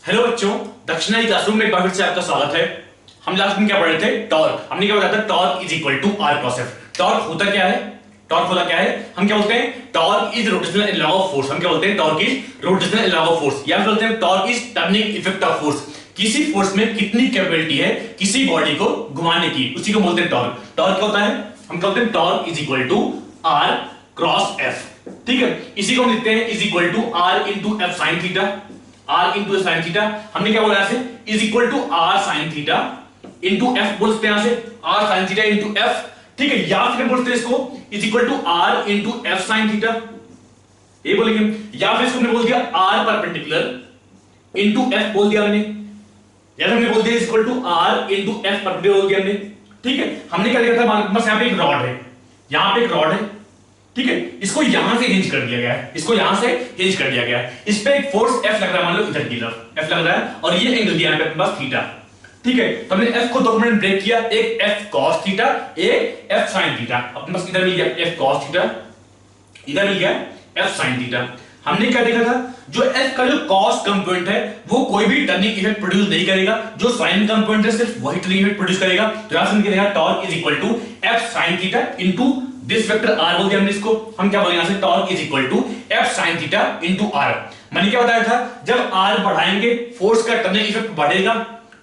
Hello बच्चों, दक्षिणाई classroom में एक बार फिर से आपका स्वागत है। हम लास्ट में क्या पढ़ रहे थे? टॉर्क। हमने क्या बताया था? Torque is equal to R cross F. Torque होता क्या है? टॉर्क होता क्या है? हम क्या बोलते हैं? Torque is rotational analog of force. हम क्या बोलते हैं? Torque is rotational analog of force, या फिर बोलते हैं torque is turning effect of force. किसी फोर्स में कितनी कैपेबिलिटी है किसी बॉडी को घुमाने की, उसी को बोलते हैं टॉर्क। टॉर्क क्या होता है? हम क्या बोलते हैं? Torque is equal to R cross F. ठीक है, इसी को हम लिखते हैं is equal to R into F sine theta. R into F sine theta हमने क्या बोला यहां से? Is equal to R sine theta into F बोल सकते हैं यहां से, R sine theta into F. ठीक है, या फिर बोलते हैं इसको is equal to R into F sine theta, ये बोलेंगे। या फिर इसको हमने बोल दिया आर परपेंडिकुलर इंटू एफ बोल दिया हमने, या फिर हमने बोल दिया is equal to R into F perpendicular बोल दिया हमने। ठीक है, हमने क्या लिखा था? बस यहां पे एक रॉड है, यहां पे एक रॉड है। ठीक है, इसको यहां से हिंज कर दिया गया है, इसको यहां से हिंज कर दिया गया है। इस पे एक फोर्स F लग रहा है, मान लो इधर की तरफ F लग रहा है, और ये एंगल दिया है बस थीटा। ठीक है, तो हमने F को दो मिनट ब्रेक किया, एक F cos थीटा, एक F sin थीटा। अपने पास इधर मिल गया F cos थीटा, इधर मिल गया F sin थीटा। हमने क्या देखा था? जो F का जो cos कंपोनेंट है वो कोई भी टर्निंग इफेक्ट प्रोड्यूस नहीं करेगा, जो sin कंपोनेंट है सिर्फ वही टर्निंग इफेक्ट प्रोड्यूस करेगा। तो यहां से हमने देखा torque is equal to F sin theta into this vector r बोल दिया हमने इसको। हम क्या बोलेंगे यहां से? Torque is equal to F sin theta into r। मैंने क्या बताया था? जब r बढ़ाएंगे फोर्स का टर्निंग इफेक्ट बढ़ेगा।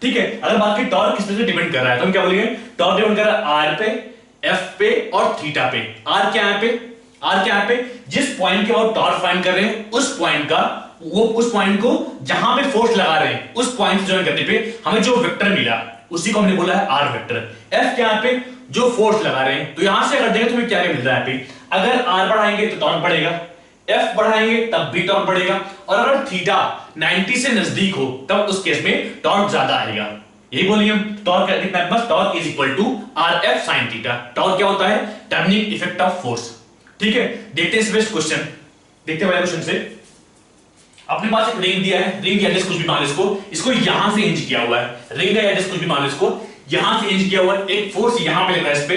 ठीक है, अगर बात की टॉर्क किस पे से डिपेंड कर रहा है तो हम क्या बोलेंगे? टॉर्क डिपेंड कर रहा है r पे, F पे और थीटा पे। r क्या है पे? r क्या है पे? जिस पॉइंट के बाद टॉर्क फाइंड कर रहे हैं उस पॉइंट का, वो उस पॉइंट को जहां पे फोर्स लगा रहे हैं उस पॉइंट से ज्वाइन करने पे हमें जो वेक्टर मिला उसी को हमने बोला है r वेक्टर। F क्या है पे? जो फोर्स लगा रहे हैं। तो यहां से अगर देखें तो हमें क्या मिल रहा है पे? अगर r बढ़ाएंगे तो टॉर्क बढ़ेगा, F बढ़ाएंगे तब भी टॉर्क बढ़ेगा, और अगर थीटा 90 से नजदीक हो तब उस केस में टॉर्क ज्यादा आएगा। यही बोलिए हम। टॉर्क कितना है? बस torque is equal to R F sine theta. Torque क्या होता है? Turning effect of force. ठीक है, देखते हैं इस बेस्ट क्वेश्चन। देखते हैं क्वेश्चन से। अपने पास एक रिंग दिया है, रिंग या कुछ भी मान लो इसको यहां से हिंज किया हुआ है। रिंग या कुछ भी मान लो इसको यहां से हिंज किया हुआ है, एक फोर्स यहां पे लग रहा है इस पे।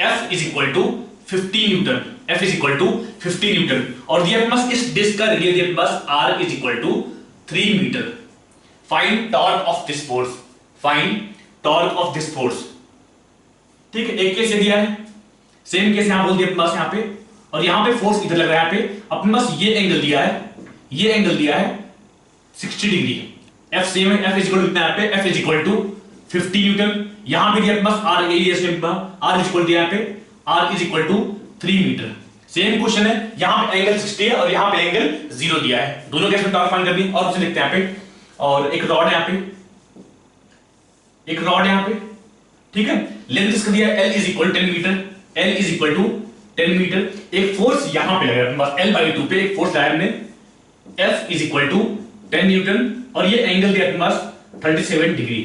F is equal to 50 newton. F is equal to 50 newton, और दिया अपने पास इस डिस्क का रेडियस दिया अपने पास R is equal to 3 metre. Find torque of this force. Find torque of this force. ठीक है, एक केस ये दिया है, सेम केस यहां बोल दिया अपने पास यहां पे, और यहां पे फोर्स इधर लग रहा है। यहाँ पे अपने पास ये एंगल दिया है, ये एंगल दिया है 60 डिग्री। F सेम है, F इज इक्वल टू कितना है? F is equal to 50 newton. यहां पे दिया अपने पास R एरिया से R इज इक्वल दिया है पे, R is equal to 3 metre. Same question है, यहां पे एंगल 60 है और यहां पे एंगल 0 दिया है। दोनों केस में टॉर्क फाइंड करनी और उसे लिखते हैं यहां पे, और एक रॉड है यहां पे, एक रॉड है यहां पे। ठीक है, लेंथ इसका दिया है L is equal 10 metre. L is equal to 10 metre. एक फोर्स यहां पे लगा है अपने पास L/2 पे एक फोर्स लगाया हमने, F is equal to 10 newton, और ये एंगल दिया अपने पास 37 degree.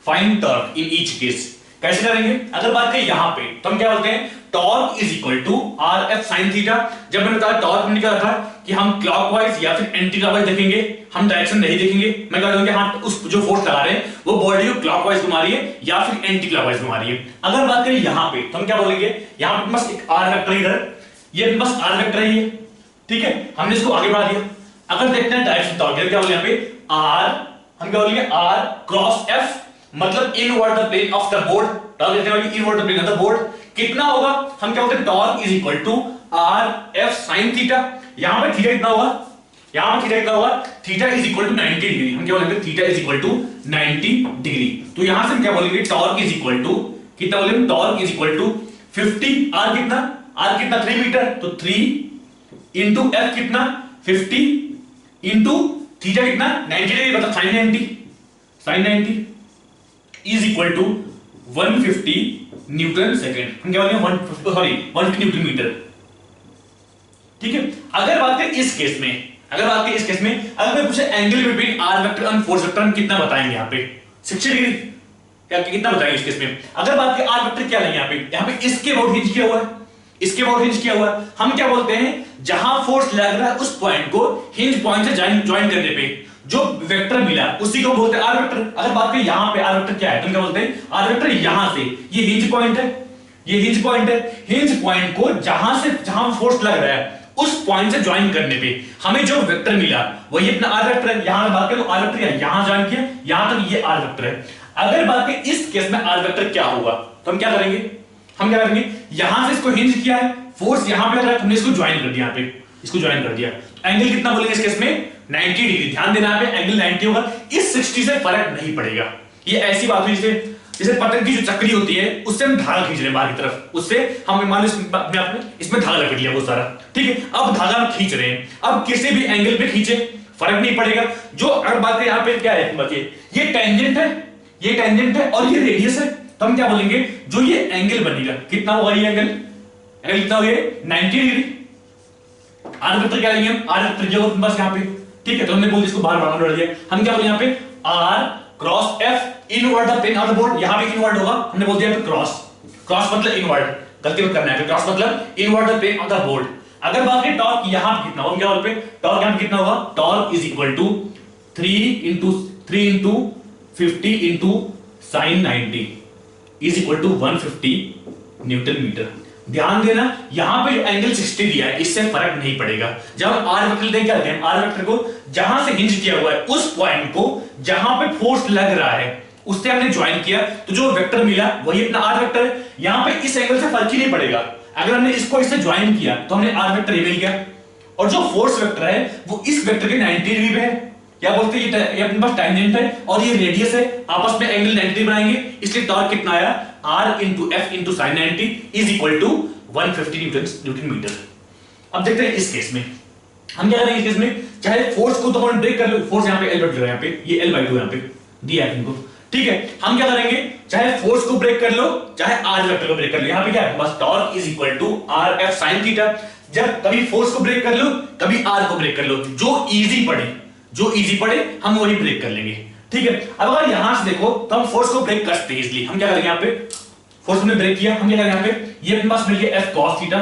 Find torque in each case. कैसे करेंगे? अगर बात करें यहां पे तो हम क्या बोलते हैं? Torque is equal to R F sine theta. जब मैंने बताया टॉर्क हमने क्या था कि हम क्लॉकवाइज या फिर एंटी क्लॉकवाइज देखेंगे, हम डायरेक्शन नहीं देखेंगे। मैं कह दूंगा हाँ, उस जो फोर्स लगा रहे हैं वो बॉडी को क्लॉकवाइज घुमा रही है या फिर एंटी क्लॉकवाइज घुमा रही है। अगर बात करें यहां पे तो हम क्या बोलेंगे? यहां पे बस एक आर वेक्टर इधर, ये बस आर वेक्टर है ये। ठीक है, हमने इसको आगे बढ़ा दिया। अगर देखते हैं डायरेक्शन टॉर्क क्या बोले यहाँ पे? आर, हम क्या बोलेंगे? आर क्रॉस एफ, मतलब inward the plane of the board. Torque देखते हैं inward the plane of the board कितना होगा? हम क्या बोलते हैं? Torque is equal to R F sine theta. यहां पे थीटा कितना होगा? यहां पे थीटा कितना होगा? Theta is equal to 90 degree. हम क्या बोलेंगे? Theta is equal to 90 degree. तो यहां से हम क्या बोलेंगे? टॉर्क इज इक्वल टू कितना बोलेंगे? Torque is equal to 50। R कितना? आर कितना? 3 मीटर, तो 3 इंटू एफ कितना? 50 इंटू थीटा कितना? 90 डिग्री, मतलब sine 90। Sine 90 is equal to 150 newton second. हम क्या बोलेंगे? 150 न्यूटन मीटर। ठीक है, अगर बात करें इस केस में, अगर बात करें इस केस में, अगर मैं पूछे angle between R vector and force vector, हम कितना बताएंगे यहाँ पे? 60 डिग्री। क्या कितना बताएंगे इस केस में? अगर बात करें आर वेक्टर क्या लेंगे यहाँ पे? यहाँ पे इसके अबाउट हिंज किया हुआ है, इसके अबाउट हिंज किया हुआ है। हम क्या बोलते हैं? जहां फोर्स लग रहा है उस पॉइंट को हिंज पॉइंट से ज्वाइन करने पे जो वेक्टर मिला उसी को बोलते हैं आर वेक्टर। अगर बात करें यहां पे आर वेक्टर क्या है तो क्या बोलते हैं? आर वेक्टर यहां से ये हिंज पॉइंट है, ये हिंज पॉइंट है। हिंज पॉइंट को जहां से जहां फोर्स लग रहा है उस पॉइंट से ज्वाइन करने पे हमें जो वेक्टर मिला वही अपना आर वेक्टर है। यहां बात करें तो आर वेक्टर यहां ज्वाइन किया, यहां तक ये आर वेक्टर है। अगर बात करें इस केस में आर वेक्टर क्या होगा तो हम क्या करेंगे, यहां से इसको हिंज किया है, फोर्स यहां पे लग रहा है, हमने इसको ज्वाइन कर दिया, यहां पे इसको ज्वाइन कर दिया। एंगल कितना बोलेंगे इस केस में 90 डिग्री। ध्यान देना है एंगल 90 होगा, इस 60 से फर्क नहीं पड़ेगा। ये ऐसी बात हुई जैसे पतंग की जो चक्री होती है उससे हम धागा खींच रहे हैं बाहर की तरफ, उससे हम मान लो इसमें धागा लग लिया बहुत सारा, ठीक है। अब धागा हम खींच रहे हैं, अब किसी भी एंगल पे खींचे फर्क नहीं पड़ेगा। जो अगर बात है यहाँ पे क्या है, ये टेंजेंट है और ये रेडियस है, तो हम क्या बोलेंगे जो ये एंगल बनेगा कितना होगा, ये एंगल कितना होगा 90 डिग्री। आर वेक्टर क्या लेंगे हम, आर वेक्टर जो बस यहाँ पे, ठीक है। तो हमने बोल इसको बाहर बढ़ा दिया, हम क्या बोले यहाँ पे R cross F inward the plane of the board. यहां पे इनवर्ड होगा, हमने बोल दिया क्रॉस मतलब इनवर्ड, गलती मत करना है, क्रॉस मतलब inward the plane of the board. अगर बात करें टॉर्क यहां पे कितना होगा, क्या बोल पे टॉर्क यहां पे कितना होगा, torque is equal to 3 into 50 into sin 90 is equal to 150 newton metre. ध्यान देना यहां पे जो एंगल 60 दिया है इससे फर्क नहीं पड़ेगा। जब हम आर वेक्टर देख जाते हैं, आर वेक्टर को जहां से हिंज किया हुआ है उस पॉइंट को जहां पे फोर्स लग रहा है उससे हमने ज्वाइन किया, तो जो वेक्टर मिला वही अपना आर वेक्टर है। यहां पे इस एंगल से फर्क ही नहीं पड़ेगा, अगर हमने इसको इससे ज्वाइन किया तो हमने आर वेक्टर ये मिल गया, और जो फोर्स वेक्टर है वो इस वेक्टर के 90 डिग्री पे है। क्या बोलते हैं ये अपने पास टेंजेंट है और ये रेडियस है, आपस में एंगल 90 बनाएंगे, इसलिए टॉर्क कितना आया r into f into sin 90 is equal to 150 newton metre. अब देखते हैं इस केस में हम क्या करेंगे। इस केस में चाहे फोर्स को तो हम ब्रेक कर लो, फोर्स यहाँ पे L बट यहाँ पे ये L/2 यहाँ पे दिया है इनको, ठीक है। हम क्या करेंगे, चाहे फोर्स को ब्रेक कर लो चाहे r वेक्टर को ब्रेक कर लो, यहाँ पे क्या है बस torque is equal to rf sin theta. जब कभी फोर्स को ब्रेक कर लो कभी r को ब्रेक कर लो, जो इजी पड़े हम वही ब्रेक कर लेंगे, ठीक है। अब अगर यहां से देखो तो हम फोर्स को ब्रेक कर सकते हैं, इसलिए हम क्या करेंगे, यहाँ पे फोर्स हमने ब्रेक किया, हम क्या करेंगे, यहाँ पे ये अपने पास मिल गया f cos theta,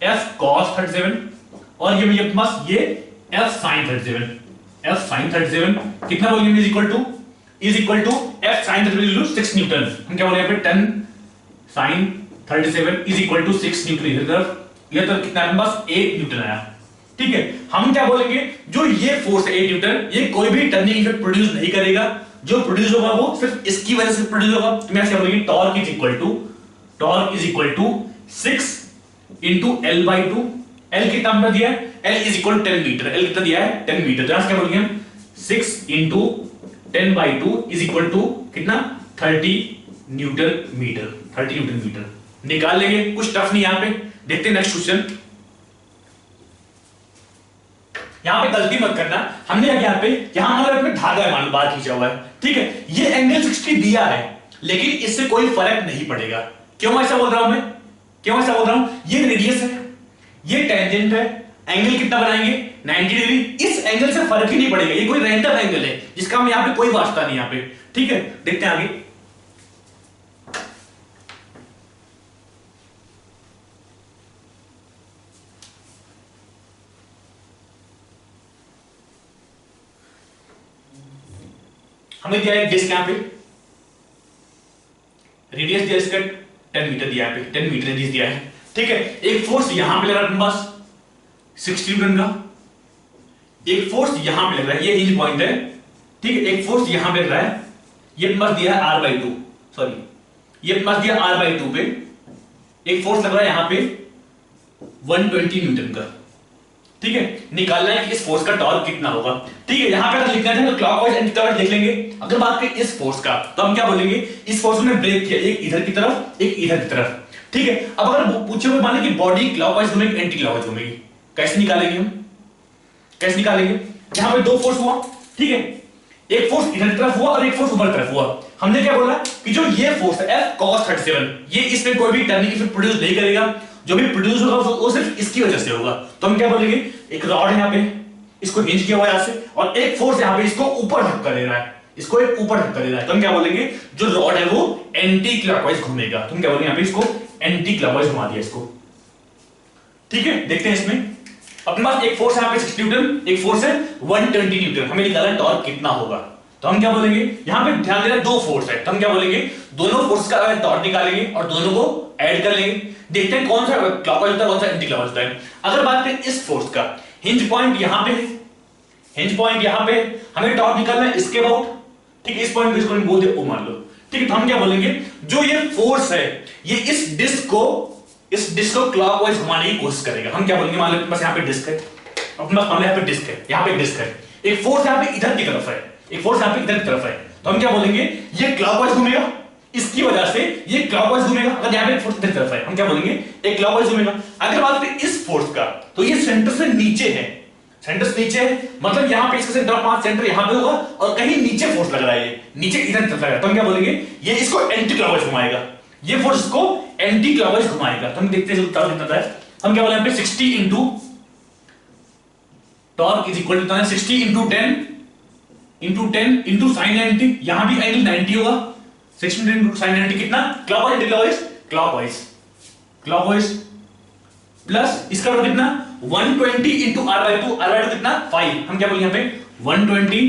f cos 37 और ये मिल गया अपने पास ये f sin 37 कितना बोलेंगे is equal to f sin 37 6 newton. हम क्या बोले यहाँ पे 10 sin 37 is equal to 6 newton. इधर तरफ ये तो कितना अपने पास 8 न्यूटन आया, ठीक है। हम क्या बोलेंगे जो ये फोर्स है 8 न्यूटन, ये कोई भी टर्निंग इफेक्ट प्रोड्यूस नहीं करेगा, जो प्रोड्यूस होगा वो सिर्फ इसकी वजह से प्रोड्यूस होगा। तो मैं क्या बोलेंगे torque is equal to 6 into L/2। L कितना नंबर दिया है, L is equal 10 metre, L कितना दिया है 10 मीटर। तो क्या बोलेंगे हम 6 into 10/2 इज इक्वल टू कितना 30 न्यूटन मीटर निकाल लेंगे। कुछ टफ नहीं यहाँ पे, देखते हैं नेक्स्ट क्वेश्चन। यहां पे गलती मत करना, हमने यहाँ पे हमारे अपने धागा मान लो बाहर खींचा हुआ है, ठीक है। ये एंगल 60 दिया है लेकिन इससे कोई फर्क नहीं पड़ेगा। क्यों ऐसा बोल रहा हूं ये रेडियस है, ये टेंजेंट है, एंगल कितना बनाएंगे 90 डिग्री, इस एंगल से फर्क ही नहीं पड़ेगा। ये कोई रैंडम एंगल है जिसका हम यहाँ पे कोई वास्ता नहीं यहाँ पे, ठीक है। देखते हैं आगे। हमें दिया है डिस्क, यहाँ पे रेडियस दिया इसका 10 मीटर दिया है, 10 मीटर रेडियस दिया है, ठीक है। एक फोर्स यहां पे लग रहा है अपने पास 60 न्यूटन का, एक फोर्स यहां पे लग रहा है, ये हिंज पॉइंट है, ठीक है। एक फोर्स यहां पे लग रहा है, ये अपने पास दिया है r/2, सॉरी ये अपने पास दिया r/2 पे एक फोर्स लग रहा है यहां पे 120 न्यूटन का, ठीक है। निकालना है कि इस फोर्स का टॉर्क कितना होगा, ठीक है। यहां पे अगर लिखना है तो क्लॉकवाइज एंटी क्लॉकवाइज लिख लेंगे। अगर बात करें इस फोर्स का तो हम क्या बोलेंगे, इस फोर्स ने ब्रेक किया, एक इधर की तरफ एक इधर की तरफ, ठीक है। अब अगर पूछे हुए माने कि बॉडी क्लॉकवाइज घूमेगी एंटी क्लॉकवाइज घूमेगी, कैसे निकालेंगे हम, यहां पे दो फोर्स हुआ, ठीक है। एक फोर्स इधर की तरफ हुआ और एक फोर्स ऊपर की तरफ हुआ। हमने क्या बोला कि जो ये फोर्स है F cos 37 ये इसमें कोई भी टर्निंग इफेक्ट प्रोड्यूस नहीं करेगा, जो भी प्रोड्यूस होगा वो सिर्फ इसकी वजह से होगा। तो हम क्या बोलेंगे, एक रॉड है यहाँ पे, इसको हिंज किया हुआ है यहाँ से, और एक फोर्स यहाँ पे इसको ऊपर धक्का दे रहा है, इसको एक ऊपर धक्का दे रहा है। तो हम क्या बोलेंगे, जो रॉड है वो एंटी क्लॉकवाइज घूमेगा। तो हम क्या बोलेंगे, यहाँ पे इसको एंटी क्लॉकवाइज घुमा दिया इसको, ठीक है। देखते हैं इसमें अपने पास एक फोर्स है यहाँ पे 60 न्यूटन, एक फोर्स है 120 न्यूटन। हमें निकालना टॉर्क कितना होगा, तो तो हम क्या बोलेंगे, यहां पे ध्यान देना दो फोर्स है, तो हम क्या बोलेंगे, दोनों फोर्स का टॉर्क निकालेंगे और दोनों को ऐड कर लेंगे, देखते हैं कौन सा क्लॉकवाइज होता है कौन सा एंटी क्लॉकवाइज होता है। अगर बात करें इस फोर्स का, हिंज पॉइंट यहां पे है, हिंज पॉइंट यहां पे, हमें टॉर्क निकालना है इसके अबाउट, ठीक है, इस पॉइंट को इसको बोल दे ओ मान लो, ठीक है। तो हम क्या बोलेंगे, जो ये फोर्स है ये इस डिस्क को क्लॉकवाइज घुमाने की कोशिश करेगा। हम क्या बोलेंगे, मान लो बस यहां पे डिस्क है, अपने पास मान लो यहां पे डिस्क है, यहां पे एक डिस्क है, एक फोर्स यहां पे इधर की तरफ है, एक फोर्स यहां पे इधर की तरफ है, तो हम क्या बोलेंगे, ये क्लॉकवाइज घूमेगा, इसकी वजह से ये क्लॉकवाइज घूमेगा। अगर यहां पे एक फोर्स इधर की तरफ है, हम क्या बोलेंगे, एक क्लॉकवाइज घूमेगा। अगर बात करें इस फोर्स का, तो ये सेंटर से नीचे है, सेंटर से नीचे है, मतलब यहां पे इसका सेंटर ऑफ मास सेंटर यहां पे होगा और कहीं नीचे फोर्स लग रहा है, ये नीचे इधर की तरफ लग रहा है, तो हम क्या बोलेंगे, ये इसको एंटी क्लॉकवाइज घुमाएगा, ये फोर्स को एंटी क्लॉकवाइज घुमाएगा। तो हम देखते हैं उत्तर कितना है। हम क्या बोले यहां पे 60 into torque is equal to 60 into 10 into sine 90, यहां भी एंगल 90 होगा, 60 इंटू साइन 90 कितना, clockwise anti clockwise, clockwise plus इसका रोट कितना 120 इंटू r/2 कितना 5, हम क्या बोलेंगे यहां पे 120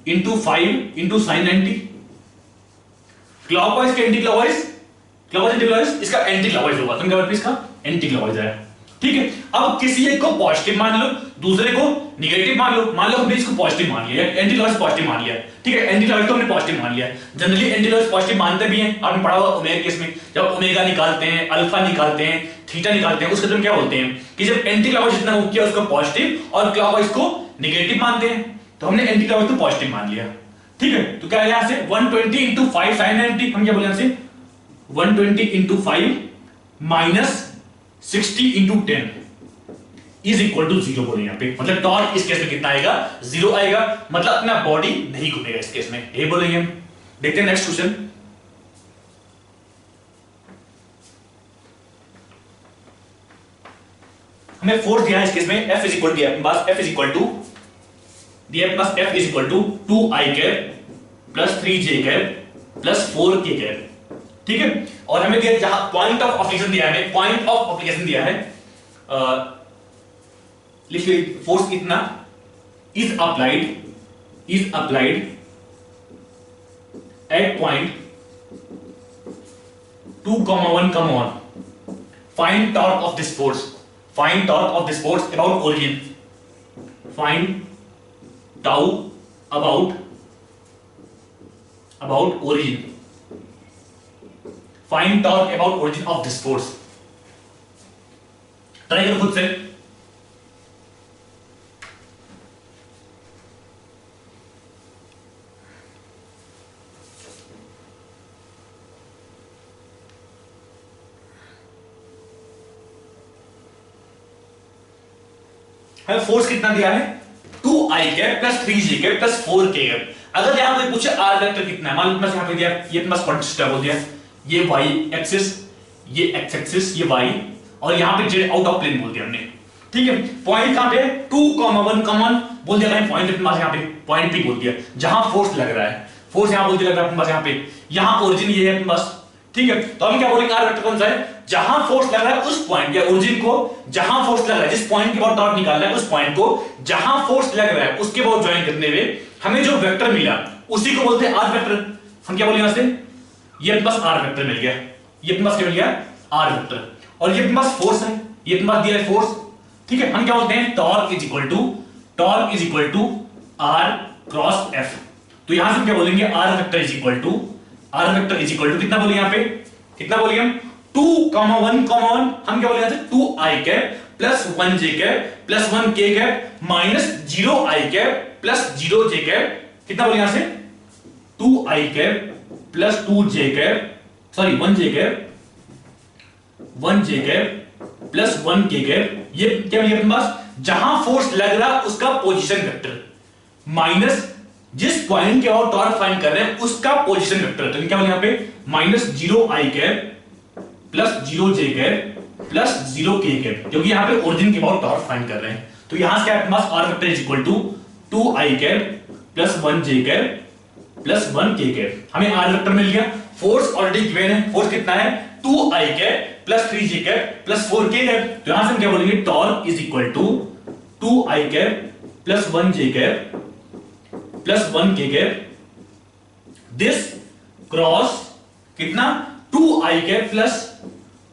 इंटू 5 इंटू साइन 90, क्लॉकवाइज के anti clockwise, clockwise anti clockwise, इसका एंटी क्लॉकवाइज होगा, तो क्या बोलते हैं इसका एंटी क्लॉकवाइज है, ठीक है। अब किसी एक को पॉजिटिव मान लो, दूसरे को निगेटिव मान लो हमने इसको पॉजिटिव मान लिया, एंटी क्लॉकवाइज पॉजिटिव मान लिया, ठीक है, एंटी क्लॉकवाइज को हमने पॉजिटिव मान लिया। जनरली एंटी क्लॉकवाइज पॉजिटिव मानते भी हैं, आपने पढ़ा होगा ओमेगा केस में, जब ओमेगा निकालते हैं, अल्फा निकालते हैं, थीटा निकालते हैं, उसके तुम क्या बोलते हैं कि जब एंटी क्लॉकवाइज जितना हो किया उसको पॉजिटिव और क्लॉकवाइज को निगेटिव मानते हैं, तो हमने एंटी क्लॉकवाइज को पॉजिटिव मान लिया, ठीक है। तो क्या है यहां से 120 इंटू 5 साइन 90, हम क्या बोले यहां से 120 into 5 minus 60 into 10 is equal to 0 बोले यहां पे, मतलब टॉर्क इस केस में कितना आएगा, 0 आएगा, मतलब अपना बॉडी नहीं घूमेगा इस केस में, ये बोलेंगे हम। देखते हैं नेक्स्ट क्वेश्चन। हमें फोर्स दिया है इस केस में, F इज इक्वल टू अपने पास F इज इक्वल टू दिया plus F is equal to 2i cap plus 3j cap plus 4k cap, ठीक है। और हमें दिया जहां पॉइंट ऑफ एप्लीकेशन दिया है, पॉइंट ऑफ एप्लीकेशन दिया है, लिखिए फोर्स कितना is applied at point 2,1,1, find torque of this force, find torque of this force about origin, find tau about origin, find torque about origin of this force। Try करो खुद से। हमें force कितना दिया है 2i cap plus 3j cap plus 4k cap. अगर यहां पे पूछे r वेक्टर कितना है, मान लो यहां पे दिया ये प्लस क्वांटिटी बोल दिया, ये y एक्सिस, ये x एक्सिस, ये y, और यहां पे z आउट ऑफ प्लेन बोल दिया हमने, ठीक है। पॉइंट कहां पे 2,1,1 बोल दिया, पॉइंट अपने पास यहां पे पॉइंट p बोल दिया, जहां फोर्स लग रहा है, फोर्स यहां बोल दिया लग रहा है अपने पास यहां पे, यहां ओरिजिन ये है अपने पास, ठीक है। तो हम क्या बोलेंगे r वेक्टर कौन सा है, जहां फोर्स लग रहा है उस पॉइंट या ओरिजिन को, जहां फोर्स लग रहा है जिस पॉइंट के बाद टॉर्क निकालना है उस पॉइंट को, जहां फोर्स लग रहा है उसके बाद ज्वाइन करने में हमें जो वेक्टर मिला उसी को बोलते हैं r वेक्टर। हम क्या बोलेंगे यहां से, ये अपने पास r वेक्टर मिल गया, ये अपने पास क्या मिल गया r वेक्टर, और ये अपने पास फोर्स है, ये अपने पास दिया है फोर्स, ठीक है। हम क्या बोलते हैं torque is equal to r cross f। तो यहां से हम क्या बोलेंगे r vector is equal to कितना बोलेंगे यहां पे, कितना बोलेंगे हम 2,1,1, हम क्या बोलेंगे यहां से 2i cap plus 1j cap plus 1k cap minus 0i cap plus 0j cap, कितना बोलेंगे यहां से 2i cap plus 2j cap, sorry 1j cap plus 1k cap, ये क्या मिलेगा अपने पास, जहां फोर्स लग रहा उसका पोजीशन वेक्टर माइनस जिस पॉइंट के और टॉर्क फाइंड कर रहे हैं उसका पोजीशन वेक्टर। तो क्या बोलेंगे यहां पे minus 0i cap plus 0j cap plus 0k cap, क्योंकि यहां पे ओरिजिन के बाद टॉर्क फाइंड कर रहे हैं। तो यहां से क्या अपने पास r vector is equal to 2i cap plus 1j cap plus 1k cap, हमें r वेक्टर मिल गया। फोर्स ऑलरेडी गिवन है, फोर्स कितना है 2i cap plus 3j cap plus 4k cap. तो यहां से हम क्या बोलेंगे torque is equal to 2i cap plus 1j cap plus 1k cap this cross कितना 2i cap plus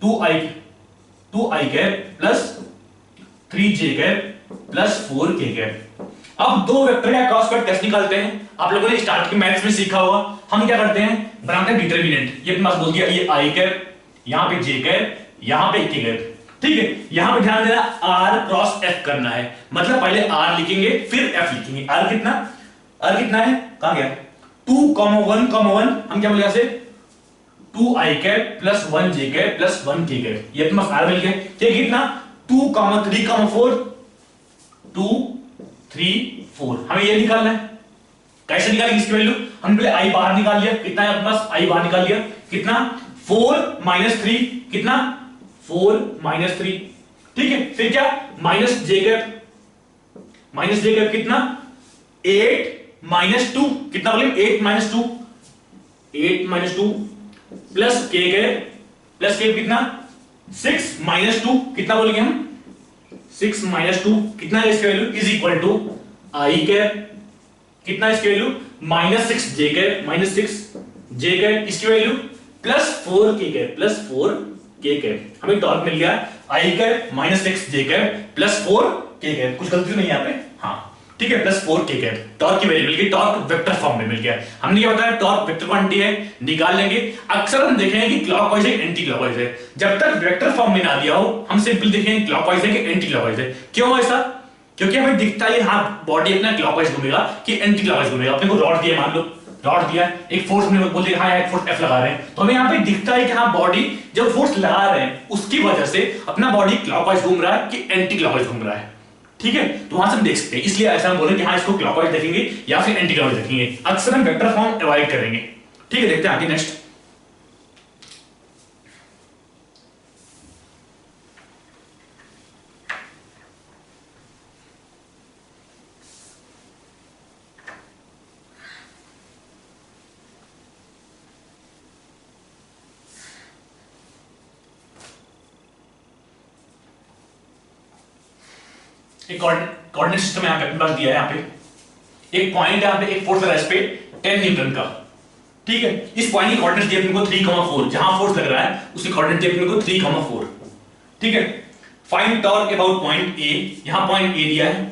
2i cap plus 3j cap plus 4k cap. अब दो vector का क्रॉस प्रोडक्ट कैसे निकालते हैं? आप लोगों ने स्टार्ट के मैथ्स में सीखा होगा। हम क्या करते हैं, बनाते हैं डिटरमिनेंट। ये अपने पास बोल दिया ये i कैप, यहां पे j कैप, यहां पे k कैप। ठीक है, यहां पे ध्यान देना r क्रॉस f करना है, मतलब पहले r लिखेंगे फिर f लिखेंगे। r कितना है, कहां गया 2, 1, 1, हम क्या बोले ऐसे 2i cap plus 1j cap plus 1k cap. ये अपने पास r मिल गया। ये कितना 2, 3, 4, 2, 3, 4। हमें ये निकालना है। कैसे निकालेंगे इसकी वैल्यू? हम पहले i बाहर निकाल लिया, कितना है अपने पास i बाहर निकाल लिया, कितना 4 - 3, कितना 4 - 3। ठीक है, फिर क्या -j कैप, कितना 8 - 2, कितना बोले 8 - 2, 8 - 2 प्लस k कैप कितना 6 - 2, कितना बोलेंगे हम 6 - 2, कितना है इसकी value is equal to i cap, कितना इसकी value -6j cap, -6j cap इसकी वैल्यू प्लस 4k कैप। हमें टॉर्क मिल गया i cap -6j cap plus 4k cap. कुछ गलती नहीं है यहाँ पे, हाँ ठीक है, प्लस 4k कैप। टॉर्क की वैल्यू मिल गई, टॉर्क वेक्टर फॉर्म में मिल गया। हमने क्या बताया, टॉर्क वेक्टर क्वांटिटी है, निकाल लेंगे। अक्सर हम देखेंगे कि क्लॉकवाइज है एंटी क्लॉकवाइज है। जब तक वेक्टर फॉर्म में ना दिया हो हम सिंपल देखेंगे क्लॉकवाइज है कि एंटी क्लॉकवाइज है। क्यों ऐसा? क्योंकि हमें दिखता है हाँ बॉडी अपना क्लॉकवाइज घूमेगा कि एंटी क्लॉकवाइज घूमेगा। अपने को रॉड दिया, मान लो रॉड दिया, एक फोर्स में बोल दिया हाँ एक फोर्स F लगा रहे हैं, तो हमें यहाँ पे दिखता है कि हाँ बॉडी जब फोर्स लगा रहे हैं उसकी वजह से अपना बॉडी क्लॉकवाइज घूम रहा है कि एंटी क्लॉकवाइज घूम रहा है। ठीक है, तो वहां से हम देख सकते हैं। इसलिए ऐसा हम बोलेंगे कि हाँ इसको क्लॉकवाइज देखेंगे या फिर एंटी क्लॉकवाइज देखेंगे। अक्सर हम वेक्टर फॉर्म अवॉइड करेंगे। ठीक है, देखते हैं आगे नेक्स्ट। एक कोऑर्डिनेट सिस्टम यहां पे अपने पास दिया है। यहां पे एक पॉइंट है, यहां पे एक फोर्स लगा है इस पे 10 न्यूटन का। ठीक है, इस पॉइंट की कोऑर्डिनेट दिया अपने को 3,4, जहां फोर्स लग रहा है उसकी कोऑर्डिनेट दिया अपने को 3,4। ठीक है, फाइंड टॉर्क अबाउट पॉइंट ए। यहां पॉइंट ए दिया है,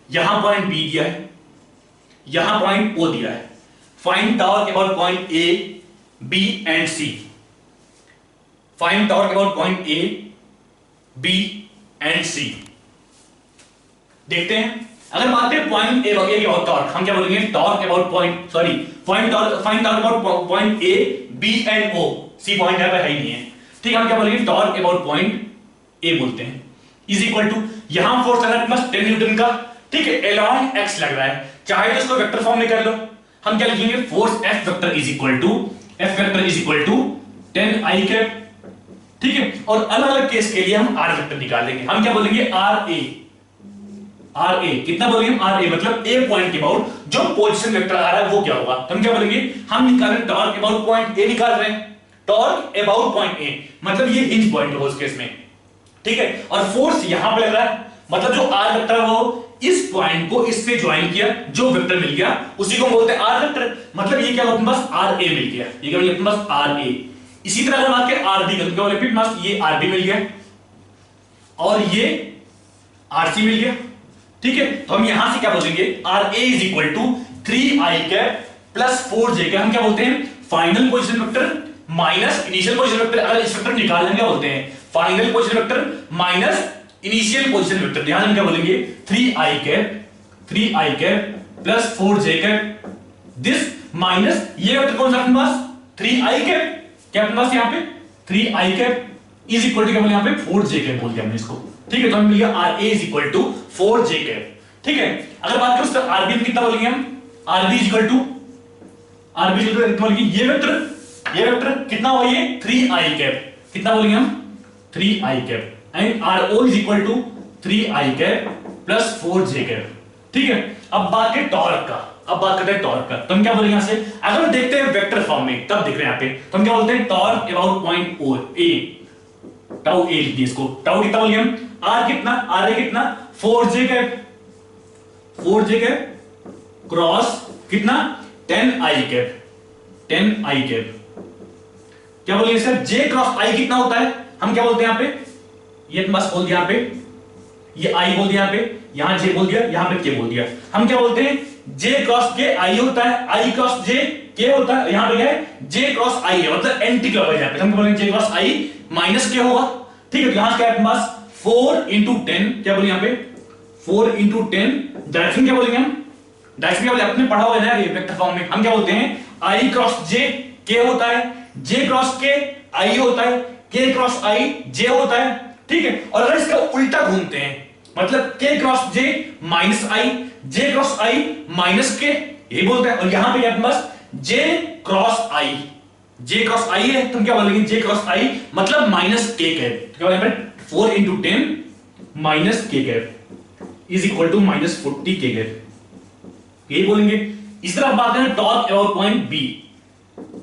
यहां पॉइंट बी दिया है, यहां पॉइंट ओ दिया है। Find torque about point A, B and C. Find torque about point A, B and C. देखते हैं, अगर बात करें पॉइंट ए की और टॉर्क, हम क्या बोलेंगे torque about point, sorry find torque about point A, B and O. C point है ही नहीं है। ठीक है, हम क्या बोलेंगे टॉर्क अबाउट पॉइंट ए बोलते हैं, इज इक्वल टू यहां फोर्स लग रहा है बस 10 न्यूटन का। ठीक है, अलोंग एक्स लग रहा है, चाहे तो इसको वेक्टर फॉर्म में कर लो। हम क्या लिखेंगे force F vector is equal to 10i cap. ठीक है, और अलग अलग केस के लिए हम आर वेक्टर निकालेंगे। हम क्या बोलेंगे आर ए, कितना बोलेंगे आर ए, मतलब ए पॉइंट के अबाउट जो पोजीशन वेक्टर आ रहा है वो क्या होगा। तो हम क्या बोलेंगे, हम निकाल रहे टॉर्क अबाउट पॉइंट ए, निकाल रहे हैं टॉर्क अबाउट पॉइंट ए, मतलब ये हिंज पॉइंट होगा उस केस में। ठीक है, और फोर्स यहां पे लग रहा है, मतलब जो आर वेक्टर है वो इस पॉइंट को इससे ज्वाइन किया, जो वेक्टर मिल गया उसी को हम बोलते हैं आर वेक्टर। मतलब ये क्या होगा, अपने पास आर ए मिल गया, ये क्या अपने पास आर ए। इसी तरह अगर बात करें आर बी का, तो क्या पास ये आर बी मिल गया और ये आर सी मिल गया। ठीक है, तो हम यहां से क्या बोलेंगे R A is equal to 3i cap plus 4j cap. हम क्या बोलते हैं final position vector minus initial position vector. अगर इस वेक्टर निकालना क्या बोलते हैं final position vector minus initial position vector. ध्यान हम क्या बोलेंगे 3i cap plus 4j cap, this minus ये वेक्टर कौन सा अपने पास 3i कैप, क्या अपने पास यहां पे 3i cap is equal to क्या बोले यहां पे 4j कैप बोल दिया हमने इसको। ठीक है, तो हमें मिल गया R A is equal to 4j cap. ठीक है, अगर बात करें उसका आरबी में कितना बोलेंगे हम आरबी इज इक्वल टू कितना बोलेंगे ये वेक्टर कितना हुआ ये 3i कैप, कितना बोलेंगे हम 3i cap and R O is equal to 3i cap plus 4j cap. ठीक है, अब बात करें टॉर्क का, अब बात करते हैं टॉर्क का। तो हम क्या बोलेंगे यहां से, अगर हम देखते हैं वेक्टर फॉर्म में तब दिख रहे हैं यहां पे, तो हम क्या बोलते हैं torque about point O A, tau A लिखिए इसको। टाउ कितना बोलेंगे हम आर कितना, आर ए कितना 4j cap, 4j cap cross कितना 10i कैप। 10 आई कैप। क्या बोलेंगे सर, जे क्रॉस आई कितना होता है, हम क्या बोलते हैं यहां पे, ये बस बोल दिया यहां पे, ये आई बोल दिया यहां पे, यहां जे बोल दिया, यहां पे के बोल दिया। हम क्या बोलते हैं, जे क्रॉस के आई होता है, आई क्रॉस जे के होता है, यहां पे क्या है, जे क्रॉस आई है, मतलब एंटी क्लॉकवाइज। यहां पे हम बोलेंगे जे क्रॉस आई माइनस के होगा, ठीक है। यहां क्या है पास 4 into 10, क्या बोलेंगे यहां पे 4 into 10, डायरेक्शन क्या बोलेंगे हम, डायरेक्शन क्या बोले, आपने पढ़ा हुआ है ना ये वेक्टर फॉर्म में। हम क्या बोलते हैं, आई क्रॉस जे के होता है, जे क्रॉस के आई होता है, के क्रॉस आई जे होता है, ठीक है। और अगर इसका उल्टा घूमते हैं, मतलब के क्रॉस जे माइनस आई, जे क्रॉस आई माइनस के, ये बोलते हैं। और यहां पे आपके पास जे क्रॉस आई, जे क्रॉस आई है तो हम क्या बोलेंगे, जे क्रॉस आई मतलब माइनस के कैप। क्या बोलेंगे 4 into 10 minus K cap is equal to minus 40 K cap, यही बोलेंगे। इस तरह बात करें टॉर्क अबाउट पॉइंट बी,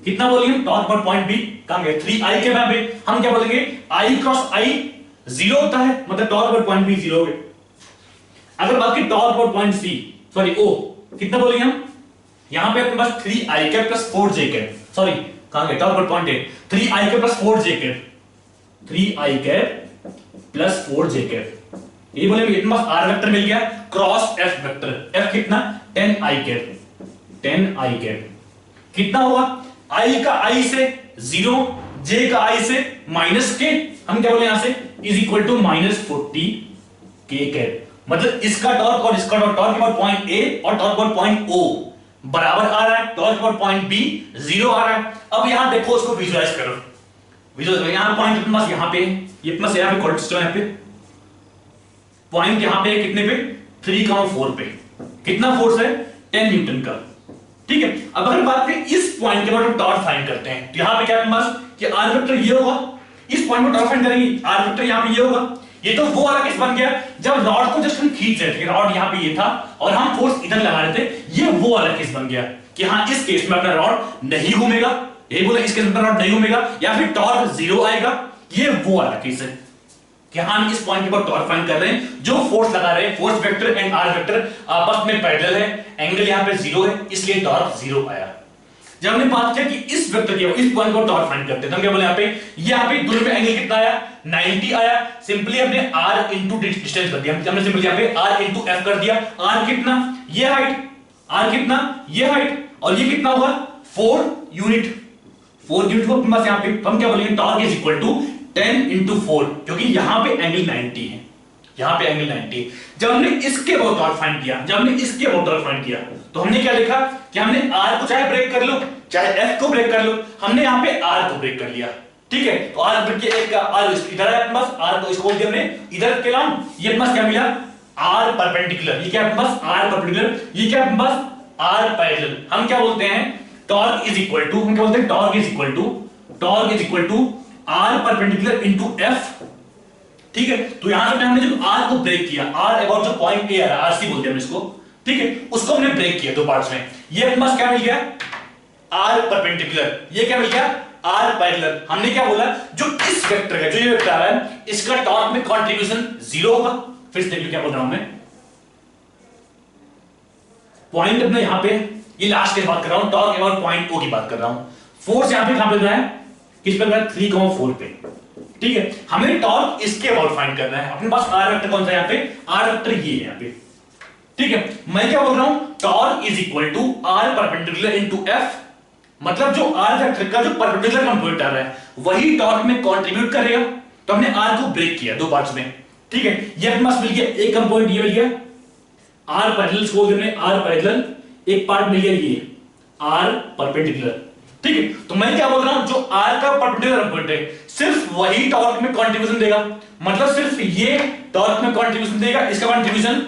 कितना बोलेंगे टॉर्क अबाउट पॉइंट बी, कहां गए 3 आई के पे, हम क्या बोलेंगे आई क्रॉस आई 0 होता है, मतलब टॉर्क अबाउट पॉइंट बी 0 है। अगर बात की torque about point C sorry O, कितना बोलेंगे हम, यहां पे अपने पास 3 I cap plus 4 J cap, sorry कहां गए टॉर्क अबाउट पॉइंट है 3 I cap plus 4 J cap, 3 I cap plus 4 J cap, ये बोलेंगे इतना आर वेक्टर मिल गया क्रॉस एफ वेक्टर, एफ कितना 10 आई कैप, 10 आई कैप कितना होगा, आई का आई से 0, जे का आई से माइनस के, हम क्या बोले यहां से is equal to minus 40 K cap. मतलब इसका टॉर्क और इसका टॉर्क अबाउट पॉइंट ए और टॉर्क अबाउट पॉइंट ओ बराबर आ रहा है, टॉर्क अबाउट पॉइंट बी 0 आ रहा है। अब यहां देखो उसको विजुअलाइज करो, विजुअलाइज यहां पॉइंट अपने पास यहां पे, ये प्लस यहां पे कोऑर्डिनेट यहां पे पॉइंट यहां पे कितने पे 3,4 पे, कितना फोर्स है 10 न्यूटन का, ठीक है। अब अगर बात करें इस पॉइंट के बाद हम टॉर्क फाइंड करते हैं, तो यहां पे क्या है हमारे पास कि आर वेक्टर ये होगा, इस पॉइंट पर टॉर्क फाइंड करेंगे, आर वेक्टर यहां पे ये होगा। ये तो वो वाला केस बन गया जब रॉड को जस्ट हम खींच रहे थे, रॉड यहां पे ये था और हम फोर्स इधर लगा रहे थे, ये वो वाला केस बन गया कि हां इस केस में अपना रॉड नहीं घूमेगा, यही बोले इस केस में रॉड नहीं घूमेगा या फिर टॉर्क 0 आएगा, ये वो वाला केस है कि हम इस पॉइंट के ऊपर टॉर्क फाइंड कर रहे हैं, जो फोर्स लगा रहे हैं, force vector and R vector आपस में पैरेलल है, एंगल यहां पे 0 है, इसलिए टॉर्क 0 आया। जब हमने बात किया कि इस वेक्टर के इस पॉइंट को टॉर्क फाइंड करते हैं, तो हम क्या बोले यहां पे दोनों में एंगल कितना आया 90 आया, सिंपली हमने r इनटू डिस्टेंस कर दिया, हमने सिंपली यहां पे r इनटू f कर दिया, r कितना ये हाइट, r कितना ये हाइट और ये कितना होगा 4 यूनिट, 4 यूनिट को बस यहां पे हम क्या बोलेंगे torque is equal to 10 into 4, क्योंकि यहां पे एंगल 90 है, यहां पे एंगल 90। जब हमने इसके अबाउट टॉर्क फाइंड किया, जब हमने इसके अबाउट टॉर्क फाइंड किया तो हमने क्या लिखा कि हमने r को चाहे ब्रेक कर लो चाहे f को ब्रेक कर लो, हमने यहां पे r को ब्रेक कर लिया, ठीक है। तो r ब्रेक के एक r इधर है बस, r को इसको बोल दिया हमने इधर के नाम, ये बस क्या मिला r परपेंडिकुलर, ये क्या है बस r परपेंडिकुलर, ये क्या है बस r पैरेलल। हम क्या बोलते हैं टॉर्क इज इक्वल टू, हम क्या बोलते हैं torque is equal to r perpendicular into f, ठीक है। तो यहां से हमने जब r को ब्रेक किया, r अबाउट जो पॉइंट a आ रहा है rc बोलते हैं हम इसको, ठीक है, उसको हमने ब्रेक किया दो पार्ट्स में, ये बस क्या मिल गया r परपेंडिकुलर, ये क्या मिल गया r पैरेलल। हमने क्या बोला जो इस वेक्टर का जो ये वेक्टर आ रहा है इसका टॉर्क में कंट्रीब्यूशन 0 होगा। फिर से देख लो क्या बोल रहा हूं मैं, पॉइंट अपने यहां पे ये लास्ट की बात कर रहा हूं, टॉर्क अबाउट पॉइंट ओ की बात कर रहा हूं, फोर्स यहां पे कहां पे रहा है किस पे रहा है 3,4 पे, ठीक है। हमें टॉर्क इसके अबाउट फाइंड करना है, अपने पास r वेक्टर कौन सा है यहां पे, r वेक्टर ये है यहां पे, ठीक है। मैं क्या बोल रहा हूं torque is equal to r perpendicular into f, मतलब जो r वेक्टर का जो परपेंडिकुलर कंपोनेंट आ रहा है वही टॉर्क में कंट्रीब्यूट करेगा। तो हमने r को ब्रेक किया दो पार्ट्स में, ठीक है। ये अपने पास मिल गया एक कंपोनेंट, ये मिल गया r पैरेलल को हमने r पैरेलल, एक पार्ट मिल गया ये r परपेंडिकुलर, ठीक है। तो मैं क्या बोल रहा हूं जो r का परपेंडिकुलर कंपोनेंट है सिर्फ वही टॉर्क में कंट्रीब्यूशन देगा, मतलब सिर्फ ये टॉर्क में कंट्रीब्यूशन देगा, इसका कंट्रीब्यूशन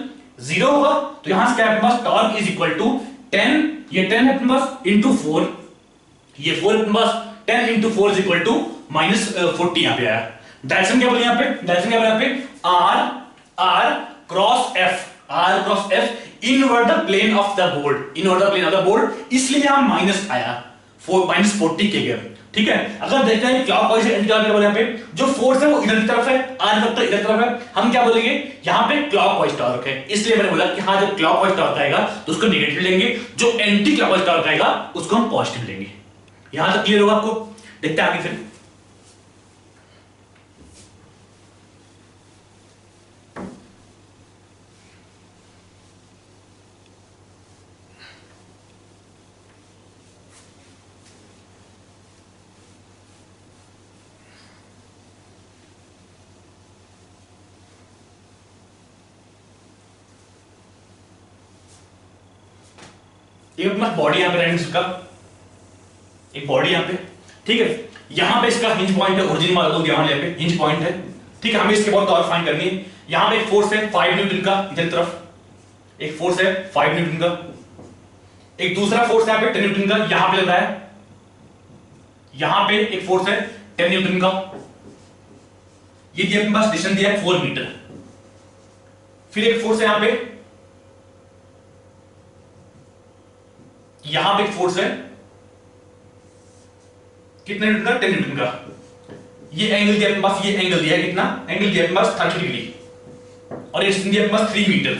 0 होगा। तो यहां से क्या है पास टॉर्क इज इक्वल टू 10, ये 10 है पास इनटू 4, ये 4 है पास 10 into 4 is equal to minus 40 यहां पे आया। डायरेक्शन क्या बोले यहां पे, डायरेक्शन क्या बोले यहां पे r cross f, r cross f invert the plane of the board, invert the plane of the board, इसलिए यहां माइनस आया माइनस 40 के गया, ठीक है। अगर देखते हैं क्लॉकवाइज एंटी क्लॉकवाइज बोले यहां पे जो फोर्स है वो इधर की तरफ है, r वेक्टर इधर तरफ है, हम क्या बोलेंगे यहां पे क्लॉकवाइज टॉर्क है, इसलिए मैंने बोला कि हां जब क्लॉकवाइज टॉर्क आएगा तो उसको नेगेटिव लेंगे, जो एंटी क्लॉकवाइज टॉर्क आएगा उसको हम पॉजिटिव लेंगे। यहां तक क्लियर होगा आपको? देखते हैं आगे फिर। एक अपना बॉडी यहां पे रहेगा इसका, एक बॉडी यहां पे, ठीक है। यहां पे इसका हिंज पॉइंट है, ओरिजिन वाला तो यहां पे हिंज पॉइंट है, ठीक है। हमें इसके बहुत टॉर्क फाइंड करनी है। यहां पे एक फोर्स है 5 न्यूटन का, इधर तरफ एक फोर्स है 5 न्यूटन का, एक दूसरा फोर्स है यहां पे 10 न्यूटन का, यहां पे लग रहा है। यहां पे एक फोर्स है 10 न्यूटन का, ये दिया अपने पास, डिस्टेंस दिया है 4 मीटर। फिर एक फोर्स है यहां पे, यहां पे एक फोर्स है कितने न्यूटन का? 10 न्यूटन का। ये एंगल दिया अपने पास, ये एंगल दिया है कितना? एंगल दिया अपने पास 30 डिग्री, और ये दिया अपने पास 3 मीटर।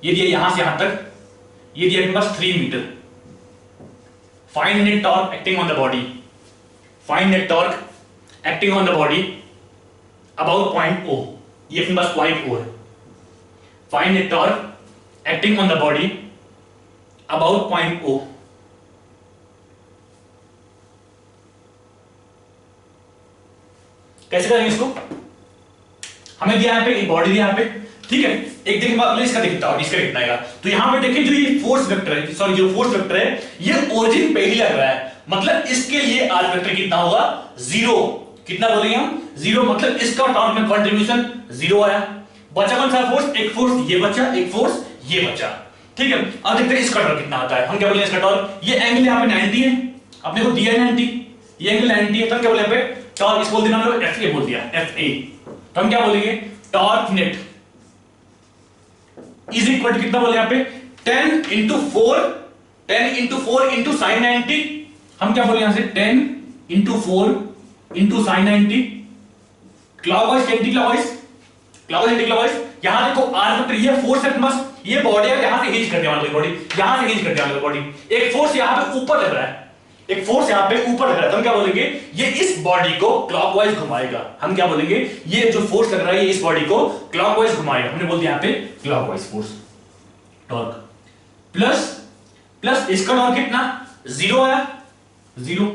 ये दिया यहां से यहां तक, ये दिया अपने पास 3 metre. Find net torque acting on the body, find net torque acting on the body about point O, ये अपने पास पॉइंट O है। Find net torque acting on the body about point O। कैसे करेंगे इसको? हमें दिया यहां पे एक बॉडी दिया यहां पे, ठीक है। एक देखिए अगले इसका देखता हूं, इसका कितना आएगा। तो यहां पे देखिए जो ये फोर्स वेक्टर है, सॉरी जो फोर्स वेक्टर है, ये ओरिजिन पे ही लग रहा है, मतलब इसके लिए आर वेक्टर कितना होगा? 0। कितना बोलेंगे हम? 0, मतलब इसका टॉर्क में कंट्रीब्यूशन 0 आया। बचा कौन सा फोर्स? एक फोर्स ये बचा, एक फोर्स ये बचा, ठीक है। अब देखते हैं इसका टॉर्क कितना आता है। हम क्या बोलेंगे इसका टॉर्क? ये एंगल यहां पे 90 है, अपने को दिया है 90, ये एंगल 90 है, तो हम क्या बोले पे टॉर्क, इसको बोल देना हम लोग FA बोल दिया, FA। तो हम क्या बोलेंगे? Torque net is equal to कितना बोले यहां पे? 10 इंटू 4, 10 इंटू 4 इंटू साइन 90। हम क्या बोले यहां से? 10 into 4 into sine 90, clockwise anti clockwise, clockwise anti clockwise. यहां देखो आर वेक्टर, ये फोर्स है बस, ये बॉडी है, यहां से हिंज करने वाली बॉडी, यहां से हिंज करने वाली बॉडी। एक फोर्स यहां पे ऊपर लग रहा है, एक फोर्स यहां पे ऊपर लग रहा है, तो हम क्या बोलेंगे? ये इस बॉडी को क्लॉकवाइज घुमाएगा। हम क्या बोलेंगे? ये जो फोर्स लग रहा है ये इस बॉडी को क्लॉकवाइज घुमाएगा। हमने बोल दिया यहां पे clockwise force torque plus plus इसका टॉर्क कितना? 0 आया, 0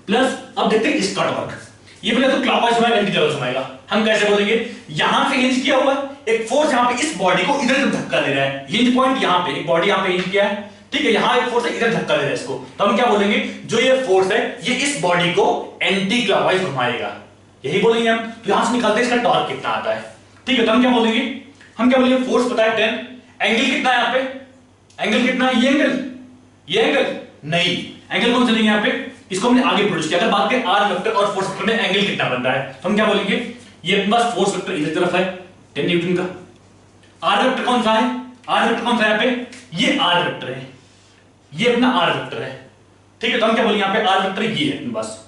प्लस। अब देखते हैं इसका टॉर्क, ये पहले तो क्लॉकवाइज घुमाएगा, एंटी क्लॉकवाइज घुमाएगा। हम कैसे बोलेंगे? यहां से हिंज किया हुआ है, एक फोर्स यहां पे इस बॉडी को इधर धक्का दे रहा है, हिंज पॉइंट यहां पे, एक बॉडी यहां पे हिंज किया है, ठीक है। यहां एक फोर्स है, इधर धक्का दे रहा है इसको, तो हम क्या बोलेंगे? जो ये फोर्स है ये इस बॉडी को एंटी क्लॉकवाइज घुमाएगा, यही बोलेंगे हम। तो यहां से निकालते हैं इसका टॉर्क कितना आता है, ठीक है। तो हम क्या बोलेंगे? हम क्या बोलेंगे? फोर्स पता है 10, एंगल कितना है यहां पे? एंगल कितना है? ये एंगल, ये एंगल नहीं, एंगल कौन सा लेंगे यहां पे? इसको हमने आगे प्रोड्यूस किया। अगर बात करें आर वेक्टर और फोर्स वेक्टर में एंगल कितना बन रहा है, तो हम क्या बोलेंगे? ये अपने पास फोर्स वेक्टर इधर तरफ है 10 न्यूटन का, आर वेक्टर कौन सा है? आर वेक्टर कौन सा है यहां पे? ये आर वेक्टर है, ये अपना आर वेक्टर है, ठीक है। तो हम क्या बोलेंगे यहां पे? आर वेक्टर ये है अपने पास,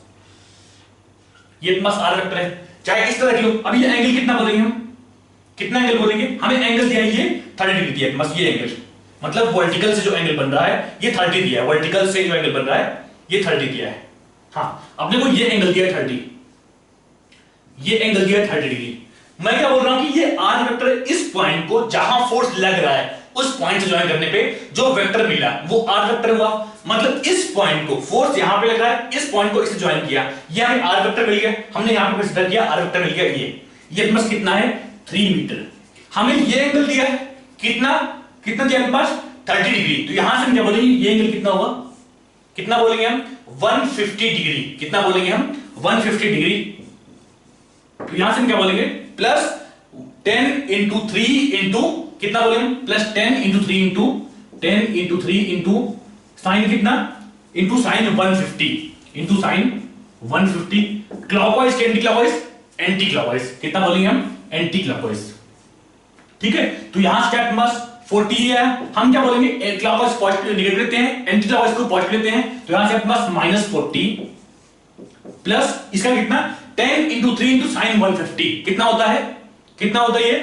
ये अपने पास आर वेक्टर है, चाहे इस तरह रख लो। अब ये एंगल कितना बोलेंगे हम? कितना एंगल बोलेंगे? हमें एंगल दिया है ये 30 डिग्री दिया है बस, ये एंगल मतलब वर्टिकल से जो एंगल बन रहा है ये 30 दिया है, वर्टिकल से जो एंगल बन रहा है ये 30 दिया है। हाँ, अपने को ये एंगल दिया है 30, ये एंगल दिया है 30 डिग्री। मैं क्या बोल रहा हूं कि ये आर वेक्टर इस पॉइंट को जहां फोर्स लग रहा है उस पॉइंट से ज्वाइन करने पे जो वेक्टर मिला वो आर वेक्टर हुआ। मतलब इस पॉइंट को फोर्स यहां पे लग रहा है, इस पॉइंट को इससे ज्वाइन किया, ये हमें आर वेक्टर मिल गया। हमने यहां पे कंसीडर किया आर वेक्टर मिल गया, ये बस कितना है? 3 मीटर। हमें ये एंगल दिया है कितना, कितना दिया हमारे पास? 30 डिग्री। तो यहां से हम क्या बोलेंगे? ये एंगल कितना होगा? कितना बोलेंगे हम? 150 डिग्री। कितना बोलेंगे हम? 150 डिग्री। तो यहां से हम क्या बोलेंगे? प्लस 10 इंटू 3 इंटू कितना बोलेंगे? Plus 10 into 3 into 10 into 3 into sine कितना? Into sine 150 into sine 150। Clockwise के एंटी क्लॉकवाइज? Anti clockwise. कितना बोलेंगे हम? एंटी क्लॉकवाइज, ठीक है। तो यहां से क्या पास 40 है, हम क्या बोलेंगे? क्लॉकवाइज पॉजिटिव निगेटिव लेते हैं, एंटी क्लॉकवाइज को पॉजिटिव लेते हैं। तो यहां से अपने पास -40 प्लस इसका कितना? 10 इंटू 3 इंटू साइन 150 कितना होता है? कितना होता है ये?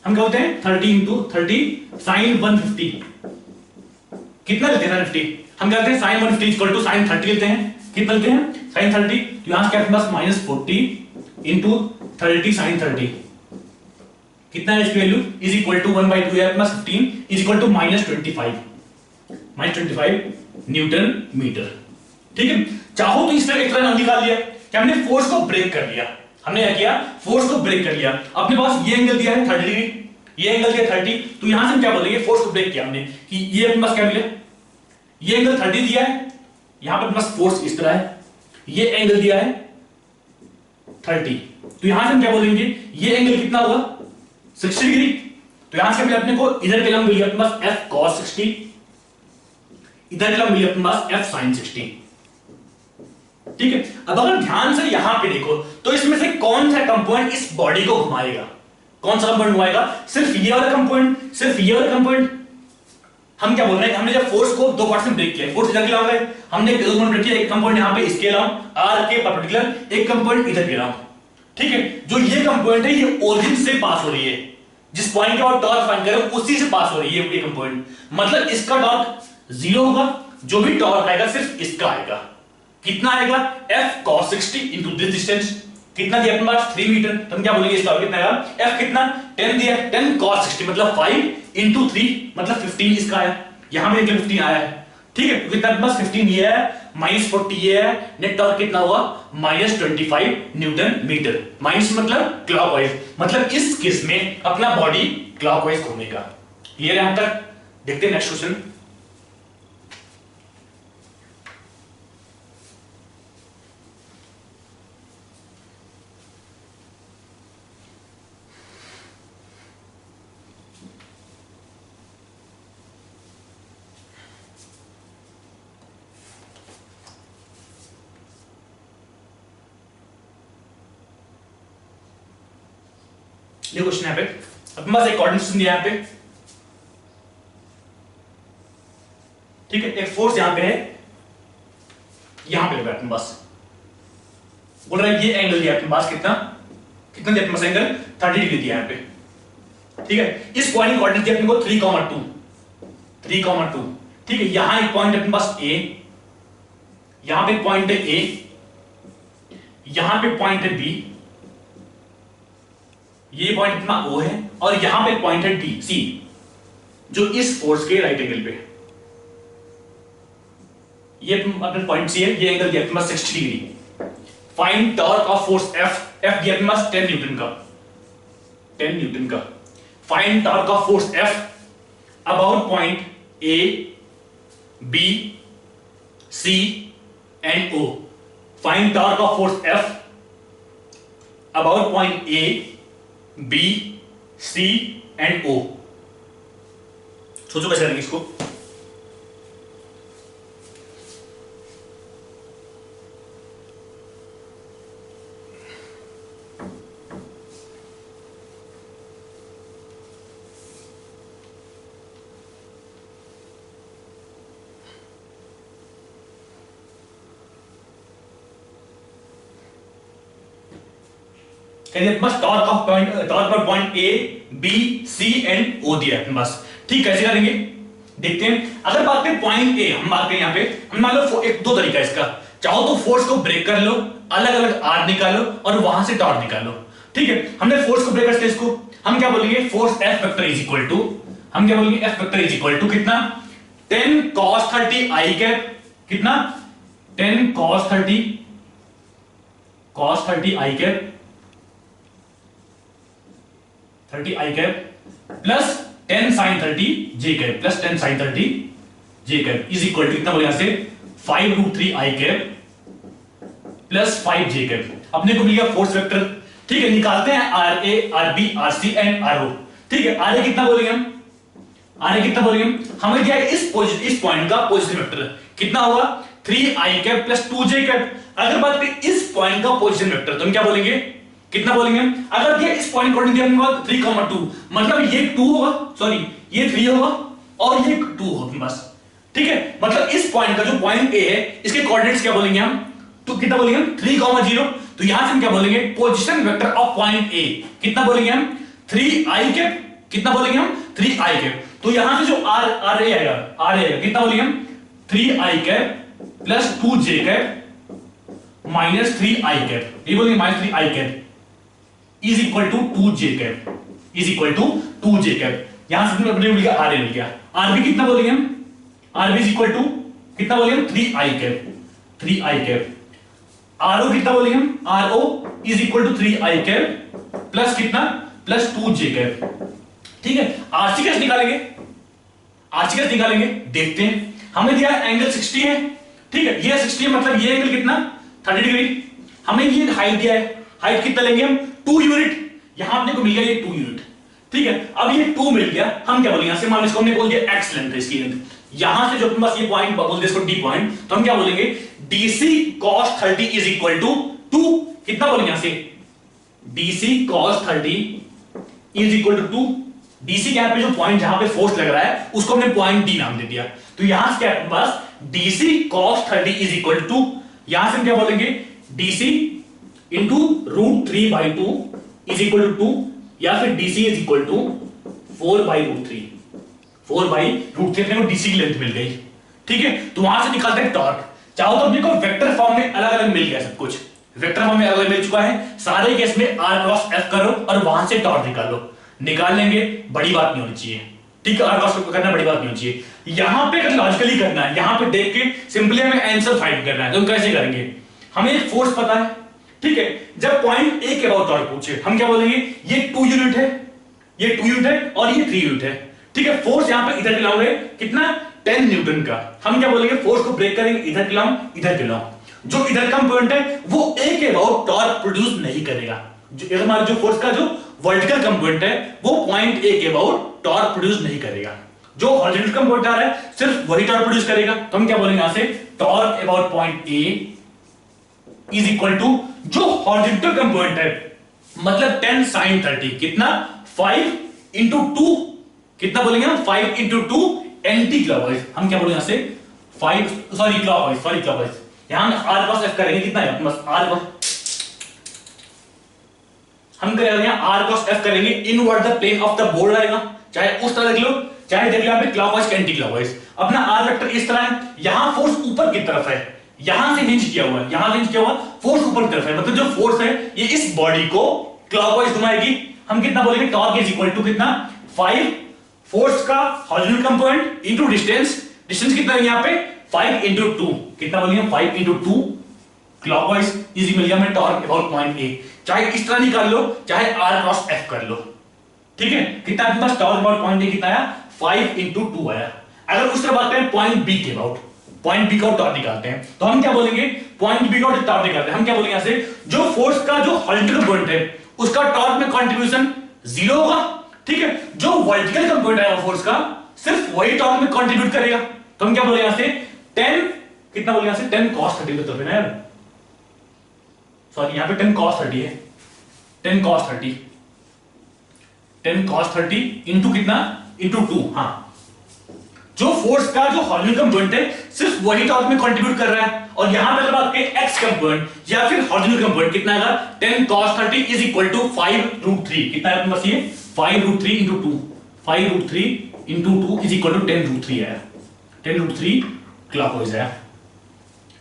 हम क्या होते हैं? 30 इंटू 30 साइन 150 कितना लेते हैं? 50। हम क्या लेते हैं? साइन 150 इक्वल टू साइन 30 लेते हैं। कितने निकलते हैं साइन 30, तो यहां से क्या अपने पास -40 इंटू 30 साइन 30 कितना है इसकी वैल्यू इज इक्वल टू 1/2 है plus 15 is equal to -25 newton metre. ठीक है, चाहो तो इस तरह एक तरह नाम निकाल लिया कि हमने फोर्स को ब्रेक कर लिया। हमने क्या किया, फोर्स को ब्रेक कर लिया। अपने पास ये एंगल दिया है 30 डिग्री, ये एंगल दिया 30, तो यहां से हम क्या बोलेंगे, फोर्स को ब्रेक किया हमने कि ये अपने पास क्या मिला, ये एंगल 30 दिया है, यहां पर अपने पास फोर्स इस तरह है, ये एंगल दिया है 30, तो यहां से हम क्या बोलेंगे, ये एंगल कितना होगा 60 डिग्री। तो यहां से मिला अपने को, इधर के लंब मिली अपने पास f cos 60, इधर के लंब मिली अपने पास f sin 60। ठीक है, अब अगर ध्यान से यहां पे देखो तो इसमें से कौन सा कंपोनेंट इस बॉडी को घुमाएगा, कौन सा कंपोनेंट घुमाएगा, सिर्फ ये वाला कंपोनेंट, सिर्फ ये वाला कंपोनेंट। हम क्या बोल रहे हैं, हमने जब फोर्स को दो पार्ट में ब्रेक किया, फोर्स इधर के लाओ गए, हमने दो कंपोनेंट ब्रेक किया, एक कंपोनेंट यहां पे इसके लाओ r के परपेंडिकुलर, एक कंपोनेंट इधर के लाओ। ठीक है, जो ये कंपोनेंट है ये ओरिजिन से पास हो रही है, जिस पॉइंट के बाद टॉर्क फाइंड करें उसी से पास हो रही है ये कंपोनेंट, मतलब इसका टॉर्क 0 होगा, जो भी टॉर्क आएगा सिर्फ इसका आएगा। कितना आएगा, f cos 60 into this distance, कितना दिया अपने पास 3 मीटर, तो हम क्या बोलेंगे इसका कितना आएगा, f कितना 10 दिया, 10 cos 60 मतलब 5 into 3 मतलब 15 इसका आया, यहां पे 15 आया है। ठीक है, कितना अपने पास 15 ये है, -40 ये है, नेट टॉर्क कितना हुआ -25 न्यूटन मीटर। माइनस मतलब क्लॉकवाइज, मतलब इस केस में अपना बॉडी क्लॉकवाइज घूमेगा। क्लियर है यहां तक? देखते हैं नेक्स्ट क्वेश्चन। ये क्वेश्चन है पे अपने पास एक कोऑर्डिनेट सिस्टम दिया है यहाँ पे। ठीक है, एक फोर्स यहां पे है, यहां पे लगा अपने पास, बोल रहा है ये एंगल दिया अपने पास, कितना कितना दिया अपने पास एंगल 30 डिग्री दिया यहां पे। ठीक है, इस पॉइंट की कोऑर्डिनेट दिया अपने को 3,2। ठीक है, यहां एक पॉइंट अपने पास A, यहां पे पॉइंट है A, यहां पे पॉइंट है B, ये पॉइंट इतना O है, और यहां पे पॉइंट है D C, जो इस फोर्स के राइट एंगल पे। ये अपना पॉइंट C है, ये एंगल दिया अपने पास 60 degree. Find torque of force F, F दिया अपने पास 10 न्यूटन का। Find torque of force F about point A, B, C and O। Find torque of force F about point A, B, C and O। सोचो कैसे करेंगे इसको। बस torque पर point A, B, C and O दिया है बस। ठीक, कैसे करेंगे देखते हैं। अगर बात करें पॉइंट A, हम बात करें यहाँ पे, हम मान लो एक दो तरीका है इसका, चाहो तो फोर्स को ब्रेक कर लो, अलग अलग R निकालो और वहां से टॉर्क निकालो। ठीक है, हमने फोर्स को ब्रेक करते इसको, हम क्या बोलेंगे, force F vector is equal to, हम क्या बोलेंगे, F vector is equal to कितना 10 cos 30 I कैप, कितना 10 cos 30 I cap 30 I cap plus 10 sin 30 J cap plus 10 sin 30 J cap is equal to कितना बोले यहां से 5√3 I cap plus 5 J cap. अपने को मिल गया फोर्स वेक्टर। ठीक है, निकालते हैं RA, RB, RC and RO। ठीक है, RA कितना बोलेंगे हम, RA कितना बोलेंगे हमें दिया है इस पॉइंट का पोजीशन वेक्टर कितना होगा 3I cap plus 2J cap. अगर बात करें इस पॉइंट का पोजीशन वेक्टर तो हम क्या बोलेंगे, कितना बोलेंगे, अगर ये इस पॉइंट कोऑर्डिनेट दिया हमको 3,2 मतलब ये 2 होगा, सॉरी ये 3 होगा और ये 2 होगा बस। ठीक है, मतलब इस पॉइंट का जो पॉइंट A है इसके कोऑर्डिनेट्स क्या बोलेंगे हम, तो कितना बोलेंगे हम 3,0। तो यहां से हम क्या बोलेंगे, position vector of point A कितना बोलेंगे हम 3I कैप, कितना बोलेंगे हम 3I कैप। तो यहां से जो R आएगा कितना बोलेंगे हम 3I cap plus 2J cap minus 3i cap, ये बोलेंगे minus 3i cap is equal to 2j cap, is equal to 2j cap. यहां से अपने मिल गया आर मिल गया। आरबी कितना बोलेंगे हम, आरबी इज इक्वल टू कितना बोलेंगे हम 3i cap, 3i cap. RO कितना बोलेंगे हम, RO is equal to 3i cap plus कितना, प्लस 2j कैप। ठीक है, आरसी कैसे निकालेंगे, आरसी कैसे निकालेंगे देखते हैं। हमें दिया एंगल 60 है, ठीक है, ये 60 है, मतलब ये एंगल कितना 30 डिग्री। हमें ये हाइट दिया है, हाइट कितना लेंगे हम 2 यूनिट, यहां अपने को मिल गया ये 2 यूनिट। ठीक है, अब ये 2 मिल गया, हम क्या बोलेंगे, यहां से मान लो इसको हमने बोल दिया x लेंथ है इसकी लेंथ। यहां से जो अपने पास ये पॉइंट बोल दे इसको डी पॉइंट, तो हम क्या बोलेंगे DC cos 30 is equal to 2, कितना बोलेंगे यहां से DC cos 30 is equal to 2। DC के पे जो पॉइंट जहां पे फोर्स लग रहा है उसको हमने पॉइंट D नाम दे दिया। तो यहां से क्या अपने पास DC cos 30 is equal to, यहां से हम क्या बोलेंगे DC into √3/2 is equal to 2, या फिर DC इज इक्वल टू 4/√3, 4/√3 अपने को DC की लेंथ मिल गई। ठीक है, तो वहां से निकालते हैं टॉर्क। चाहो तो अपने को वेक्टर फॉर्म में अलग अलग मिल गया, सब कुछ वेक्टर फॉर्म में अलग अलग मिल चुका है। सारे केस में r क्रॉस f करो और वहां से टॉर्क निकालो, निकाल लेंगे, बड़ी बात नहीं होनी चाहिए। ठीक है, r क्रॉस f करना बड़ी बात नहीं होनी चाहिए। यहां पे अगर लॉजिकली करना है, यहां पे देख के सिंपली हमें आंसर फाइंड करना है, तो हम कैसे करेंगे, हमें एक फोर्स पता है। ठीक है, जब पॉइंट ए के अबाउट टॉर्क पूछे हम क्या बोलेंगे, ये 2 यूनिट है, ये 2 यूनिट है और ये 3 यूनिट है। ठीक है, फोर्स यहां पे इधर खिलाओगे कितना 10 न्यूटन का, हम क्या बोलेंगे फोर्स को ब्रेक करेंगे, इधर खिलाओ इधर खिलाओ। जो इधर का पॉइंट है वो ए के अबाउट टॉर्क प्रोड्यूस नहीं करेगा। जो हमारा जो फोर्स का जो वर्टिकल कंपोनेंट है वो पॉइंट ए के अबाउट टॉर्क प्रोड्यूस नहीं करेगा। जो हॉरिजॉन्टल कंपोनेंट आ रहा है सिर्फ वही टॉर्क प्रोड्यूस करेगा। तो हम क्या बोलेंगे यहां से torque about point A is equal to जो हॉरिजॉन्टल कंपोनेंट है, मतलब 10 sin 30 कितना 5 इंटू 2, कितना बोलेंगे हम 5 इंटू 2 एंटी क्लॉकवाइज। हम क्या बोलेंगे यहां से 5 सॉरी क्लॉकवाइज, यहां r क्रॉस f करेंगे, कितना है बस r हम करेंगे r क्रॉस f करेंगे, inward the plane of the board आएगा, चाहे उस तरह देख लो चाहे देख लो यहां पे क्लॉकवाइज एंटी क्लॉकवाइज। अपना r वेक्टर इस तरह है, यहां फोर्स ऊपर की तरफ है, यहां से हिंज किया हुआ है, यहां से हिंज किया हुआ फोर्स ऊपर की तरफ है, मतलब जो फोर्स है ये इस बॉडी को क्लॉकवाइज घुमाएगी। हम कितना बोलेंगे टॉर्क इज इक्वल टू कितना 5 फोर्स का horizontal component into distance, distance कितना है यहां पे 5 इंटू 2, कितना बोलेंगे 5 इंटू 2 क्लॉकवाइज इज मिल गया हमें टॉर्क अबाउट पॉइंट ए। चाहे इस तरह निकाल लो चाहे r क्रॉस f कर लो। ठीक है, कितना आपके पास टॉर्क अबाउट पॉइंट ए कितना आया 5 इंटू 2 आया। अगर उस तरह बात करें पॉइंट बी के अबाउट, पॉइंट बी का टॉर्क निकालते हैं, तो हम क्या बोलेंगे पॉइंट बी का टॉर्क निकालते हैं, हम क्या बोलेंगे यहां से जो फोर्स का जो हॉरिजॉन्टल कंपोनेंट है उसका टॉर्क में कंट्रीब्यूशन 0 होगा। ठीक है, जो वर्टिकल कंपोनेंट है फोर्स का सिर्फ वही टॉर्क में कंट्रीब्यूट करेगा। तो हम क्या बोलेंगे यहां से 10 कितना बोलेंगे यहां से 10 cos 30 तो है ना यार, सॉरी यहां पे 10 cos 30 है, 10 cos 30, 10 cos 30 इंटू कितना इंटू 2। हाँ, जो फोर्स का जो हॉरिजॉन्टल कंपोनेंट है सिर्फ वही टॉर्क में कंट्रीब्यूट कर रहा है। और यहां पे बात करें एक्स कंपोनेंट या फिर हॉरिजॉन्टल कंपोनेंट कितना आएगा 10 cos 30 इज इक्वल टू 5√3, कितना है बस ये 5√3 into 2, 5√3 into 2 is equal to 10√3 आया, 10√3 क्लॉकवाइज आया।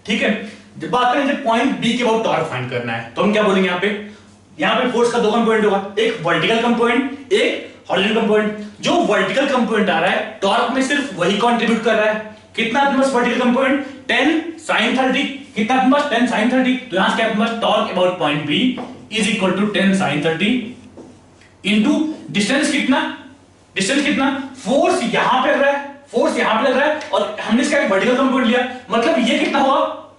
ठीक है, जब बात करें जब पॉइंट बी के अबाउट टॉर्क फाइंड करना है तो हम क्या बोलेंगे यहां पे फोर्स का 2 कंपोनेंट होगा, एक वर्टिकल कंपोनेंट एक हॉरिजॉन्टल कंपोनेंट। जो वर्टिकल कंपोनेंट आ रहा है टॉर्क में सिर्फ वही कंट्रीब्यूट कर रहा है। कितना अपने पास वर्टिकल कंपोनेंट 10 sin 30, कितना अपने पास 10 sin 30, तो यहां से क्या अपने पास torque about point B is equal to 10 sin 30 into distance कितना, डिस्टेंस कितना फोर्स यहां पे लग रहा है, फोर्स यहां पे लग रहा है और हमने इसका एक वर्टिकल कंपोनेंट लिया, मतलब ये कितना हुआ,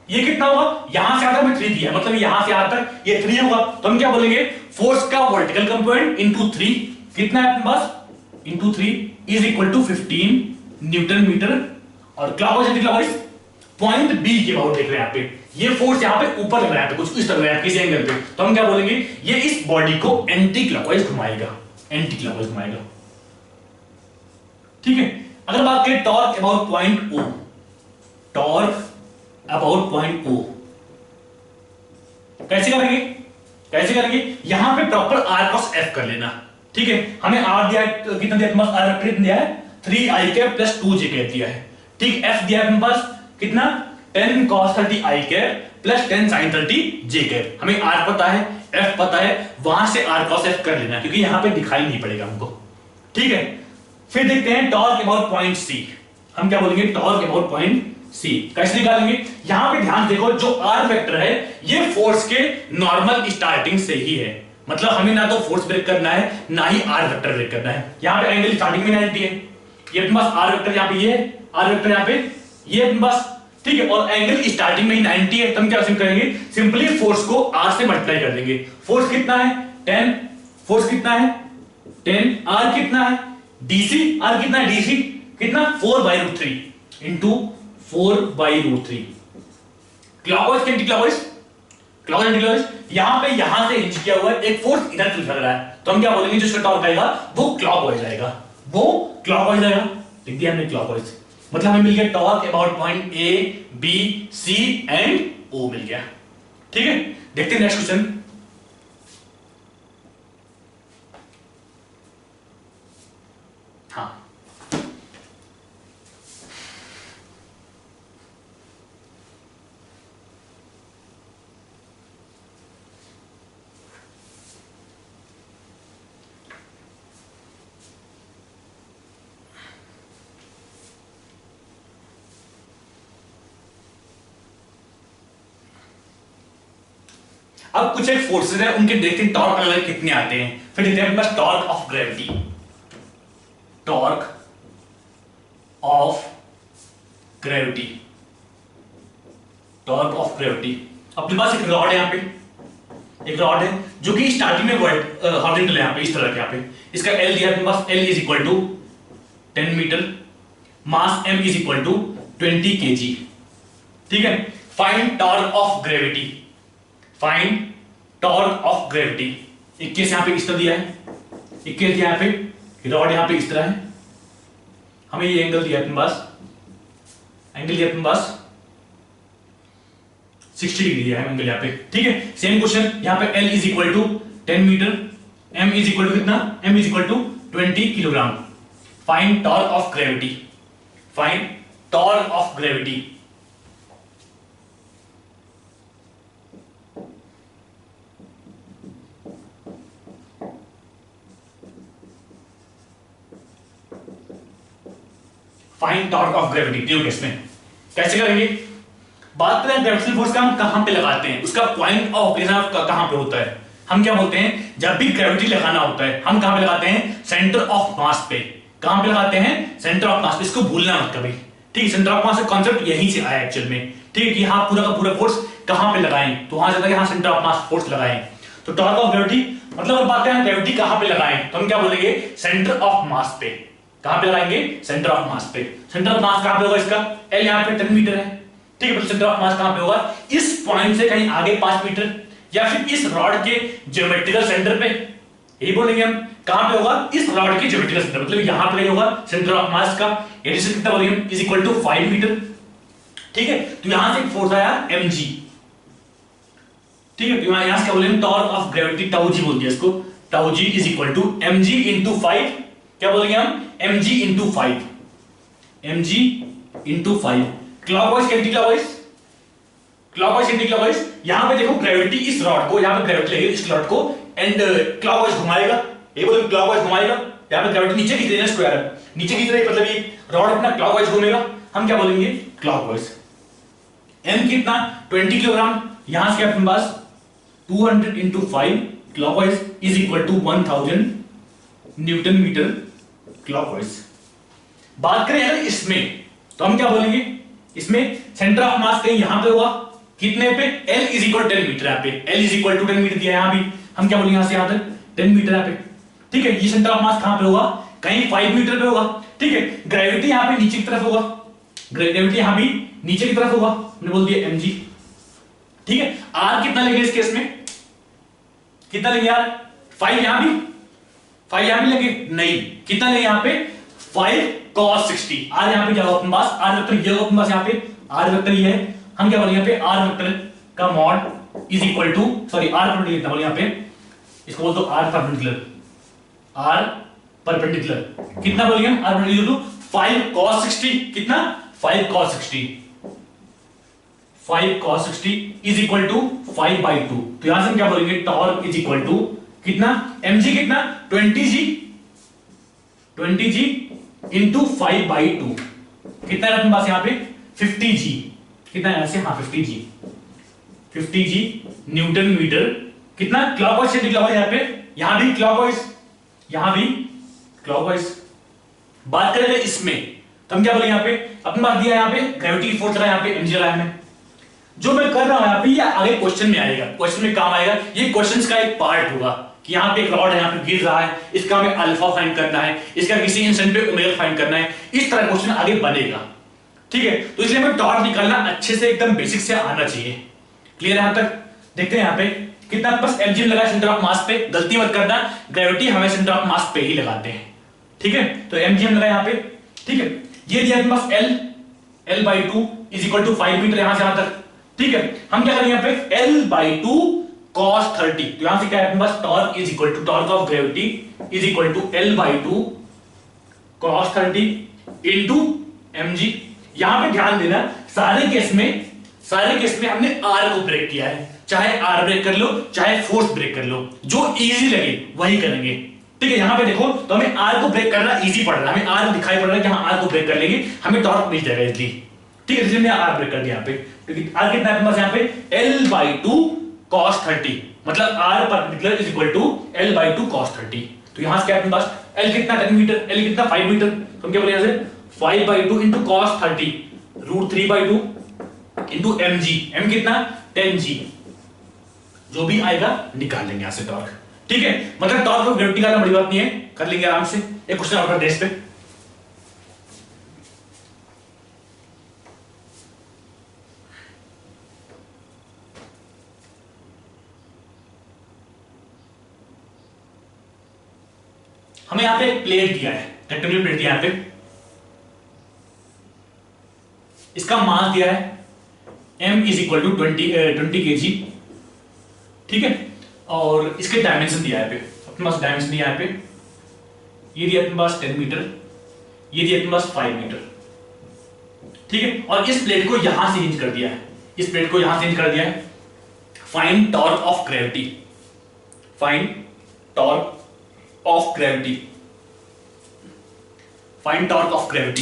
ये कितना हुआ यहां से आता मैं 3 दिया, मतलब यहां से आता ये 3 होगा। तो हम क्या बोलेंगे फोर्स का वर्टिकल कंपोनेंट इंटू 3 कितना है अपने पास into 3 is equal to 15 newton metre. और clockwise anti clockwise point B के अबाउट देख रहे हैं यहाँ पे, ये फोर्स यहाँ पे ऊपर लग रहा है कुछ इस तरह किसी एंगल पे, तो हम क्या बोलेंगे ये इस बॉडी को एंटी क्लॉकवाइज घुमाएगा, एंटी क्लॉकवाइज घुमाएगा। ठीक है, अगर बात करें torque about point O, torque about point O कैसे करेंगे, कैसे करेंगे यहां पे प्रॉपर r क्रॉस f कर लेना। ठीक है, हमें r दिया है कितना दिया अपने पास, r कितना दिया है 3i cap plus 2j cap दिया है। ठीक, f दिया है अपने पास कितना 10 cos 30 i cap plus 10 sin 30 j cap. हमें r पता है, f पता है, वहां से r cos f कर लेना क्योंकि यहां पे दिखाई नहीं पड़ेगा हमको। ठीक है, फिर देखते हैं टॉर्क अबाउट पॉइंट c। हम क्या बोलेंगे, टॉर्क अबाउट पॉइंट c कैसे निकालेंगे। यहां पे ध्यान देखो, जो r वेक्टर है ये फोर्स के नॉर्मल स्टार्टिंग से ही है, मतलब हमें ना तो फोर्स ब्रेक करना है ना ही r वेक्टर ब्रेक करना है। यहां पे एंगल स्टार्टिंग में 90 है, ये बस r वेक्टर यहां पे ये है, r वेक्टर यहां पे ये बस, ठीक है, और एंगल स्टार्टिंग में ही 90 है, तो हम क्या करेंगे, सिंपली फोर्स को r से मल्टीप्लाई कर देंगे। फोर्स कितना है 10, फोर्स कितना है 10, r कितना है dc, r कितना है dc कितना 4/√3 into 4/√3। Clockwise anti clockwise, clockwise anti clockwise, यहां पे यहां से इंच किया हुआ है, एक फोर्स इधर चल रहा है, तो हम क्या बोलेंगे, जो इसका टॉर्क आएगा वो क्लॉकवाइज आएगा, वो क्लॉकवाइज आएगा। लिख दिया हमने क्लॉकवाइज, मतलब हमें मिल गया torque about point A B C and O मिल गया। ठीक है, देखते हैं नेक्स्ट क्वेश्चन। हाँ, अब कुछ एक फोर्सेस है, उनके देखते हैं टॉर्क अलग कितने आते हैं। फिर देखते हैं अपने पास torque of gravity, torque of gravity, torque of gravity. अपने पास एक रॉड है, यहाँ पे एक रॉड है जो कि स्टार्टिंग में हॉरिजॉन्टल है, यहाँ पे इस तरह के, यहाँ पे इसका एल दिया अपने पास, L is equal to 10 metre, mass M is equal to 20 kg। ठीक है, find torque of gravity, find torque of gravity. 21 यहां पे इस तरह दिया है, 21 यहां पे, रॉड यहां पे इस तरह है, हमें ये एंगल दिया अपने पास, एंगल दिया अपने पास 60 डिग्री दिया है एंगल यहां पे। ठीक है, सेम क्वेश्चन यहां पे L is equal to 10 metre, M is equal to कितना, M is equal to 20 kilogram. Find torque of gravity, find torque of gravity. Find torque of gravity दियो केस में कैसे करेंगे। बात करें ग्रेविटेशनल फोर्स का हम कहां पे लगाते हैं, उसका पॉइंट ऑफ ऑपरेशन कहां पे होता है। हम क्या बोलते हैं, जब भी ग्रेविटी लगाना होता है हम कहां पे लगाते हैं, सेंटर ऑफ मास पे। कहां पे लगाते हैं, सेंटर ऑफ मास पे, इसको भूलना मत कभी। ठीक, सेंटर ऑफ मास का कांसेप्ट यहीं से आया एक्चुअल में। ठीक है, कि हाँ पूरा का पूरा फोर्स कहां पे लगाएं, तो वहां से था कि हाँ सेंटर ऑफ मास फोर्स लगाएं। तो टॉर्क ऑफ ग्रेविटी मतलब अगर बात करें ग्रेविटी कहां पे लगाएं, तो हम क्या बोलेंगे, सेंटर ऑफ मास पे। कहां पे लगाएंगे, सेंटर ऑफ मास पे। सेंटर ऑफ मास कहां पे होगा इसका, एल यहां पे 10 मीटर है। ठीक है, तो सेंटर ऑफ मास कहां पे होगा, इस पॉइंट से कहीं आगे 5 मीटर, या फिर इस रॉड के ज्योमेट्रिकल सेंटर पे, यही बोलेंगे हम। कहां पे होगा, इस रॉड के ज्योमेट्रिकल सेंटर, मतलब यहां पे होगा सेंटर ऑफ मास का। एडिशन कितना बोलेंगे, इज इक्वल टू 5 मीटर। ठीक है, तो यहां से एक फोर्स आया mg। ठीक है, तो यहां से क्या बोलेंगे, torque of gravity tau G बोल दिया इसको, tau G is equal to mg into 5, क्या बोलेंगे हम, mg into 5, mg into 5। Clockwise anti clockwise, clockwise anti clockwise. यहां पे देखो ग्रेविटी इस रॉड को, यहां पे ग्रेविटी लगेगी इस रॉड को एंड क्लॉकवाइज घुमाएगा, ये बोले क्लॉकवाइज घुमाएगा। यहां पे ग्रेविटी नीचे खींच रही है, स्क्वायर है नीचे खींच रही है, मतलब ये रॉड अपना क्लॉकवाइज घूमेगा, हम क्या बोलेंगे, क्लॉकवाइज। m कितना 20 किलोग्राम, यहां से अपने पास 200 into 5 clockwise is equal to 1000 newton metre clockwise. बात करें अगर इसमें, तो हम क्या बोलेंगे, इसमें सेंटर ऑफ मास कहीं यहां पे होगा, कितने पे, L इज इक्वल 10 मीटर, यहां पे L is equal to 10 metre दिया है, यहां भी हम क्या बोलेंगे, यहां से यहां तक 10 मीटर यहां पे। ठीक है, ये सेंटर ऑफ मास कहां पे होगा, कहीं 5 मीटर पे होगा। ठीक है, ग्रेविटी यहां पे नीचे की तरफ होगा, ग्रेविटी यहां भी नीचे की तरफ होगा, हमने बोल दिया mg। ठीक है, r कितना लेंगे इस केस में, कितना लेंगे यार, 5 यहां भी, 5 यहां भी लेंगे, नहीं कितना लेंगे यहां पे, 5 cos 60। r यहां पे क्या होगा अपने पास, r वेक्टर ये होगा अपने पास, यहां पे r वेक्टर ये है, हम क्या बोलेंगे यहां पे, r वेक्टर का mod is equal to, sorry r perpendicular कितना बोले यहां पे, इसको बोल दो r परपेंडिकुलर, r परपेंडिकुलर कितना बोलेंगे हम, r परपेंडिकुलर टू 5 cos 60, कितना 5 cos 60। 5 cos 60 is equal to 5/2। तो यहां से हम क्या बोलेंगे, टॉर्क इज इक्वल टू कितना, mg कितना 20g इंटू 5/2 कितना है अपने पास यहाँ पे 50g, कितना है यहां से, हाँ 50g न्यूटन मीटर, कितना क्लॉकवाइज से क्लॉकवाइज, यहाँ पे यहां भी क्लॉकवाइज, यहां भी क्लॉकवाइज। बात करें इसमें तो हम क्या बोलेंगे, यहाँ पे अपने पास दिया यहाँ पे ग्रेविटी की फोर्स रहा है, यहाँ पे mg रहा है, जो मैं कर रहा हूं यहाँ पे ये आगे क्वेश्चन में आएगा, क्वेश्चन में काम आएगा, ये क्वेश्चन का एक पार्ट होगा कि यहाँ पे एक रॉड है, यहाँ पे गिर रहा है, इसका हमें अल्फा फाइंड करना है, इसका किसी इंस्टेंट पे ओमेगा फाइंड करना है, इस तरह क्वेश्चन आगे बनेगा। ठीक है, तो इसलिए हमें टॉर्क निकालना अच्छे से एकदम बेसिक से आना चाहिए। क्लियर है यहां तक? देखते हैं यहाँ पे कितना बस mg लगा सेंटर ऑफ मास पे, गलती मत करना, ग्रेविटी हमें सेंटर ऑफ मास पे ही लगाते हैं। ठीक है, तो mg लगा यहाँ पे। ठीक है, ये दिया अपने पास l/2 is equal to 5 metre यहां से यहां तक। ठीक है, हम क्या करेंगे यहाँ पे l/2 cos 30, तो यहां से क्या है अपने पास, torque is equal to torque of gravity is equal to l/2 cos 30 into mg। यहां पे ध्यान देना, सारे केस में हमने r को ब्रेक किया है, चाहे r ब्रेक कर लो चाहे फोर्स ब्रेक कर लो, जो इजी लगे वही करेंगे। ठीक है, यहां पे देखो तो हमें r को ब्रेक करना इजी पड़ रहा है, हमें r दिखाई पड़ रहा है कि हाँ r को ब्रेक कर लेंगे, हमें टॉर्क मिल जाएगा इजीली। ठीक है, इसलिए मैंने r ब्रेक कर दिया यहाँ पे, क्योंकि r कितना है हमारे यहाँ पे l/2 cos 30, मतलब r perpendicular is equal to l/2 cos 30। तो यहां से क्या है अपने पास, l कितना 10 मीटर, l कितना 5 मीटर, तो हम क्या बोले यहां से 5/2 into cos 30 √3/2 into mg, m कितना 10g, जो भी आएगा निकाल लेंगे यहां से टॉर्क। ठीक है, मतलब टॉर्क को ग्रेविटी निकालना बड़ी बात नहीं है, कर लेंगे आराम से। एक क्वेश्चन और करते हैं इस पे, हमें यहां पे एक प्लेट दिया है, रेक्टेंगुलर प्लेट दिया है यहां पे, इसका मास दिया है m is equal to 20 kg। ठीक है, और इसके डायमेंशन दिया है पे, अपने पास डायमेंशन दिया है पे, ये दिया अपने पास 10 मीटर, ये दिया अपने पास 5 मीटर। ठीक है, और इस प्लेट को यहां से हिंज कर दिया है, इस प्लेट को यहां से हिंज कर दिया है। Find torque of gravity, find torque of gravity, find torque of gravity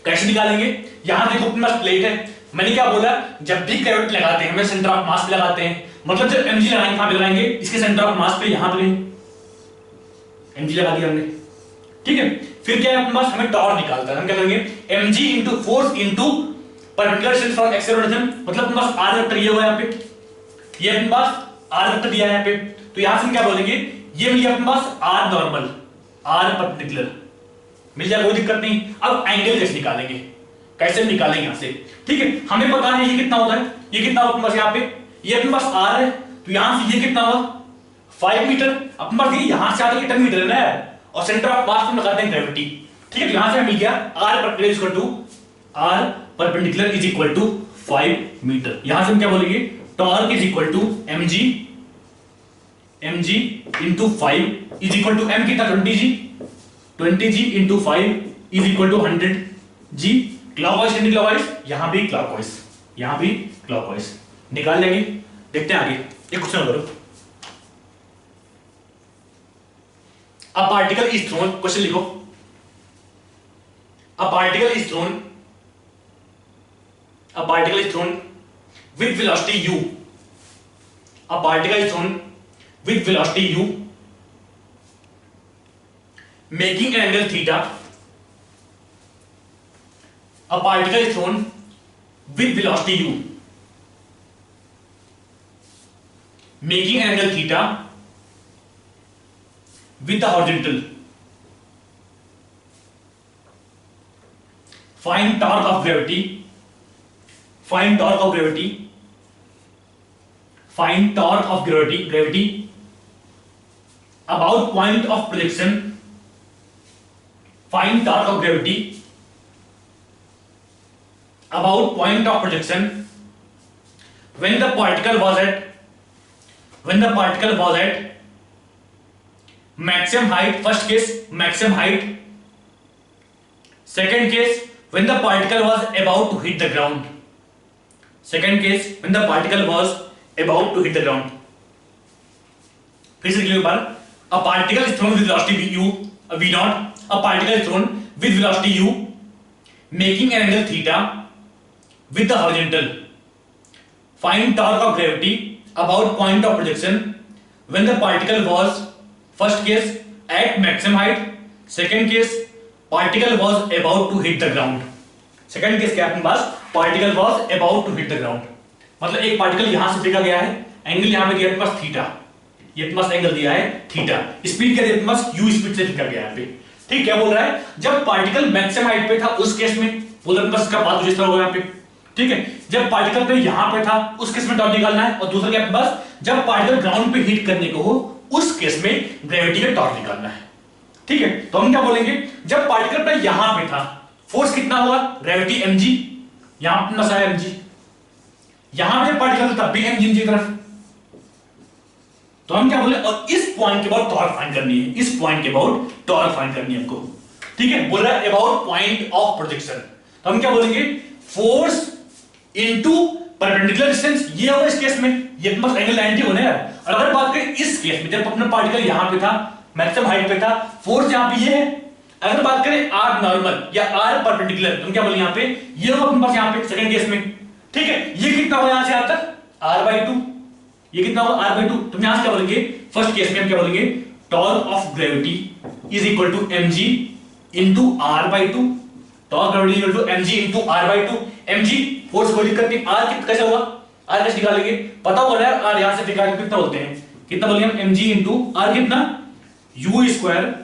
कैसे निकालेंगे? यहां देखो अपने पास प्लेट है, मैंने क्या बोला, जब भी ग्रेविटी लगाते हैं हमें सेंटर ऑफ मास पे लगाते हैं, मतलब जब mg लगाएंगे कहां पे लगाएंगे, इसके सेंटर ऑफ मास पे, यहां पे mg लगा दिया हमने। ठीक है, फिर क्या है अपने पास, हमें टॉर्क निकालता है, हम क्या करेंगे mg into force into perpendicular distance from acceleration, मतलब अपने पास r वेक्टर ये हुआ यहां पे, ये अपने पास r वेक्टर दिया है यहां पे, तो यहां से हम क्या बोलेंगे, ये मिल गया अपने पास r नॉर्मल, r परपेंडिकुलर मिल जाएगा, कोई दिक्कत नहीं। अब एंगल कैसे निकालेंगे, कैसे निकालेंगे यहां से? ठीक है, हमें पता है ये कितना होता है, ये कितना अपने पास यहाँ पे, ये अपने पास r है, तो यहां से ये कितना हुआ 5 मीटर, अपने पास ये यहां से आते 10 मीटर है ना, और सेंटर ऑफ मास में लगाते हैं ग्रेविटी। ठीक है, तो यहां से मिल गया r perpendicular is equal to 5 metre. यहां से हम क्या बोलेंगे, torque is equal to mg into 5 is equal to m कितना 20g into 5 is equal to 100g। Clockwise anti clockwise, यहां भी क्लॉकवाइज, यहां भी क्लॉकवाइज निकाल लेंगे। देखते हैं आगे, एक क्वेश्चन करो, a particle is thrown, question लिखो, a particle is thrown with velocity u, a particle is thrown with velocity u making an angle theta, a particle is thrown with velocity u making an angle theta with the horizontal. Find torque of gravity, find torque of gravity, find torque of gravity about point of projection, find torque of gravity about point of projection when the particle was at maximum height, first case maximum height, second case when the particle was about to hit the ground. Second case, when the particle was about to hit the ground. फिर से एक बार, a particle is thrown with velocity u, v naught. A particle is thrown with velocity u, making an angle theta with the horizontal. Find torque of gravity about point of projection when the particle was, first case, at maximum height. Second case, particle was about to hit the ground. Second case क्या है अपने पास, particle was about to hit the ground, मतलब एक particle यहां से फेंका गया है, एंगल यहां पे दिया है अपने पास थीटा, ये अपने पास एंगल दिया है थीटा, स्पीड क्या दी अपने पास u स्पीड से फेंका गया है पे। ठीक, क्या बोल रहा है, जब पार्टिकल मैक्सिमम हाइट पे था उस केस में बोल रहा है इसका बात कुछ इस तरह होगा यहां पे। ठीक है, जब पार्टिकल पे यहां पे था उस केस में टॉर्क निकालना है, और दूसरा क्या अपने पास, जब पार्टिकल ग्राउंड पे हिट करने को हो उस केस में ग्रेविटी का टॉर्क निकालना है। ठीक है, तो हम क्या बोलेंगे, जब पार्टिकल पे यहां पे था फोर्स कितना होगा, ग्रेविटी mg, यहां अपना सा है mg, यहां पे पार्टिकल तब भी mg की तरफ, तो हम क्या बोले, और इस पॉइंट के बाद टॉर्क फाइंड करनी है, इस पॉइंट के बाद टॉर्क फाइंड करनी है हमको। ठीक है, बोल रहा है अबाउट पॉइंट ऑफ प्रोजेक्शन, तो हम क्या बोलेंगे, फोर्स इनटू परपेंडिकुलर डिस्टेंस, ये होगा इस केस में, ये अपने पास एंगल 90 होने यार। और अगर बात करें इस केस में, जब अपना पार्टिकल यहां पे था, मैक्सिमम हाइट पे था, फोर्स यहां पे ये है। अगर बात करें आर नॉर्मल या आर परपेंडिकुलर, तो हम क्या बोले, यहां पे ये होगा अपने पास यहां पे सेकंड केस में। ठीक है, ये कितना होगा यहां से यहां तक, r/2, ये कितना होगा r/2, तो यहां से क्या बोलेंगे, फर्स्ट केस में हम क्या बोलेंगे, torque of gravity is equal to mg into r/2, torque gravity equal to mg into r/2, mg force कोई दिक्कत नहीं, r कैसे होगा, r कैसे निकालेंगे, पता होगा यार, r यहां से निकाल के कितना बोलते हैं, कितना बोलेंगे हम, mg इनटू r कितना, u square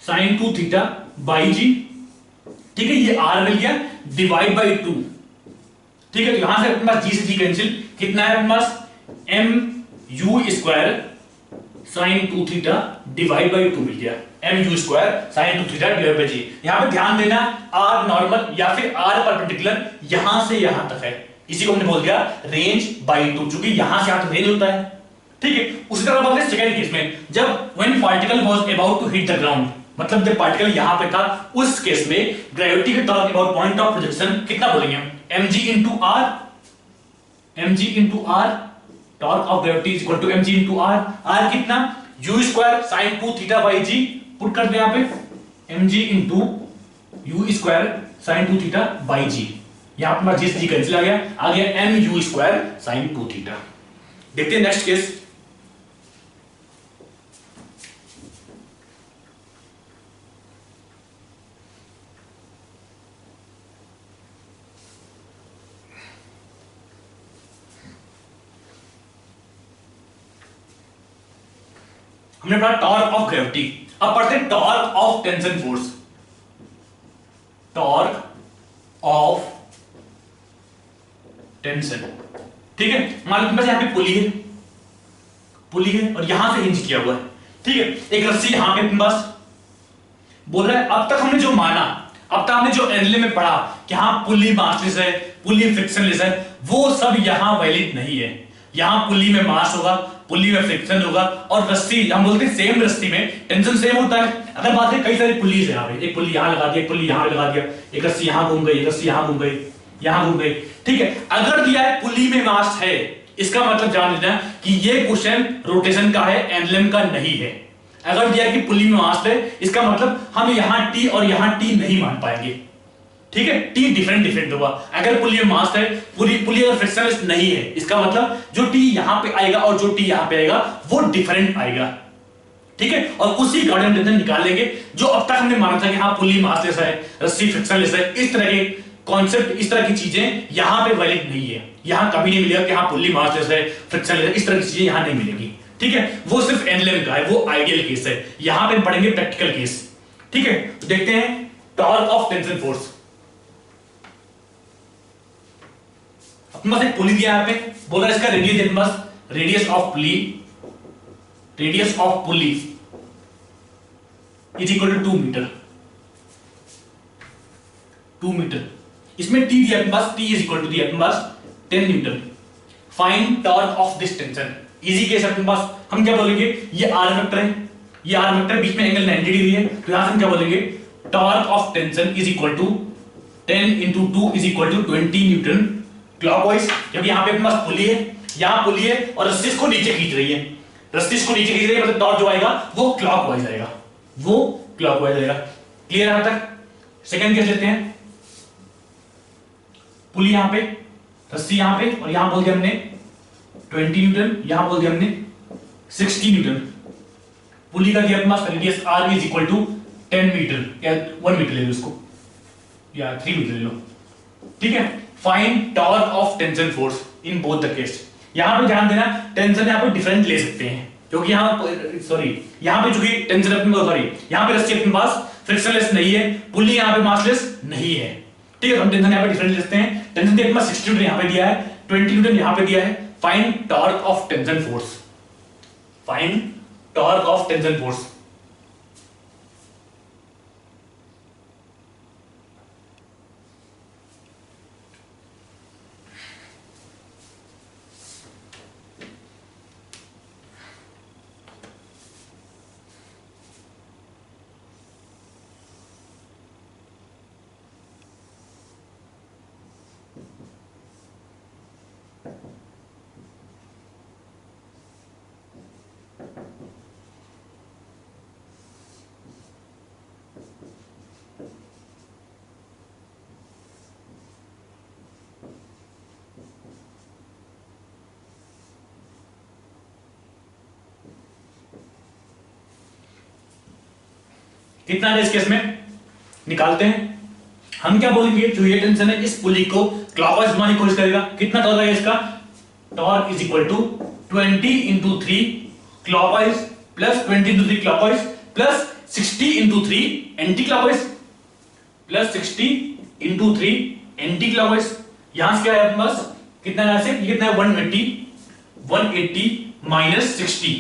sin 2 theta by G. ठीक है, ये r मिल गया डिवाइड बाई 2। ठीक है, तो यहां से अपने पास g से g कैंसिल, कितना है अपने पास, m u square sin 2 theta divide by 2 मिल गया, m u square sin 2 theta divide by g। यहां पे ध्यान देना, r नॉर्मल या फिर r परपेंडिकुलर यहां से यहां तक है, इसी को हमने बोल दिया रेंज बाई 2, क्योंकि यहां से यहां तक रेंज होता है। ठीक है, उसी तरह बात है सेकंड केस में, जब when particle was about to hit the ground, मतलब जब पार्टिकल यहां पे था उस केस में ग्रेविटी के torque about point of projection कितना बोलेंगे हम, mg into r, mg into r, torque of gravity is equal to mg into r, r कितना, u square sin 2 theta by g, put कर दे यहां पे mg into u square sin 2 theta by g, यहां पे हमारा g cancel आ गया m u square sin 2 theta. देखते हैं नेक्स्ट केस, हमने पढ़ा टॉर्क ऑफ ग्रेविटी, अब पढ़ते हैं torque of tension force. Torque of tension, ठीक है, मान लो यहां पे पुली है और यहां से हिंज किया हुआ है। ठीक है, एक रस्सी यहां पे बस बोल रहा है, अब तक हमने जो माना, अब तक हमने जो एनएलए में पढ़ा कि हाँ पुली मासलेस है, पुली फ्रिक्शनलेस है, वो सब यहां वैलिड नहीं है। यहां पुली में मास होगा, पुली में फ्रिक्शन होगा, और रस्सी हम बोलते हैं सेम रस्सी में टेंशन सेम होता है। अगर बात है कई सारी पुलीज है, यहाँ पे एक पुली यहाँ लगा दिया, एक पुली यहाँ लगा दिया, एक रस्सी यहाँ घूम गई, एक रस्सी यहाँ घूम गई, यहाँ घूम गई। ठीक है, अगर दिया है पुली में मास है, इसका मतलब जान लेना कि ये क्वेश्चन रोटेशन का है, एनएलएम का नहीं है। अगर दिया कि पुली में मास है, इसका मतलब हम यहाँ टी और यहाँ टी नहीं मान पाएंगे। ठीक है, टी डिफरेंट होगा। अगर पुली में मास है, पुली अगर फ्रिक्शनलेस नहीं है, इसका मतलब जो टी यहां पे आएगा और जो टी यहां पे आएगा वो डिफरेंट आएगा। ठीक है, और उसी अकॉर्डिंग टेंशन निकालेंगे। जो अब तक हमने माना था कि हाँ पुली मासलेस है, रस्सी फ्रिक्शनलेस है, इस तरह के कॉन्सेप्ट, इस तरह की चीजें यहां पे वैलिड नहीं है। यहां कभी नहीं मिलेगा कि हाँ पुली मासलेस है, फ्रिक्शनलेस है, इस तरह की चीजें यहां नहीं मिलेगी। ठीक है, वो सिर्फ एनएलएम का है, वो आइडियल केस है। यहां पे पढ़ेंगे प्रैक्टिकल केस। ठीक है, तो देखते हैं टॉर्क ऑफ टेंशन फोर्स। अपने पास एक पुली दिया है, यहाँ पे बोल रहा है इसका रेडियस, अपने पास radius of pulley is equal to 2 metre. 2 metre, इसमें टी दिया अपने पास, टी इज इक्वल टू दिया अपने पास 10 newton. Find torque of this tension. Easy case अपने पास, हम क्या बोलेंगे, ये आर वेक्टर है, ये आर वेक्टर, बीच में एंगल 90 डिग्री है, तो यहां से हम क्या बोलेंगे, torque of tension is equal to 10 into 2 is equal to 20 newton clockwise. जब यहाँ पे अपने पास पुली है, यहाँ पुली है और रस्सी इसको नीचे खींच रही है, रस्सी इसको नीचे खींच रही है, मतलब टॉर्क जो आएगा वो क्लॉकवाइज आएगा, वो क्लॉकवाइज आएगा। क्लियर यहां तक? सेकंड केस लेते हैं। पुली यहां पे, रस्सी यहां पे, और यहां बोल दिया हमने 20 न्यूटन, यहां बोल दिया हमने 60 न्यूटन। पुली का दिया अपने पास radius r is equal to 10 metre या 1 मीटर ले लो इसको, या 3 मीटर ले लो, ठीक है। Find torque of tension force in both the case. यहां पे ध्यान देना, टेंशन यहां पे डिफरेंट ले सकते हैं, क्योंकि यहां पे चूंकि टेंशन यहां पे रस्सी अपने पास फ्रिक्शनलेस नहीं है, पुली यहां पे मासलेस नहीं है, ठीक है। हम टेंशन यहां पे डिफरेंट लेते हैं। टेंशन अपने पास 60 न्यूटन यहां पे दिया है, 20 न्यूटन यहां पे दिया है। Find torque of tension force, find torque of tension force. कितना है इस केस में निकालते हैं। हम क्या बोलेंगे, जो ये टेंशन है इस पुली को क्लॉकवाइज घुमाने की कोशिश करेगा, कितना टॉर्क है इसका, torque is equal to 20 into 3 clockwise plus 20 into 3 clockwise plus 60 into 3 anti clockwise plus 60 into 3 anti clockwise. यहां से क्या है अपने पास, कितना यहां से, ये कितना है 180 minus 60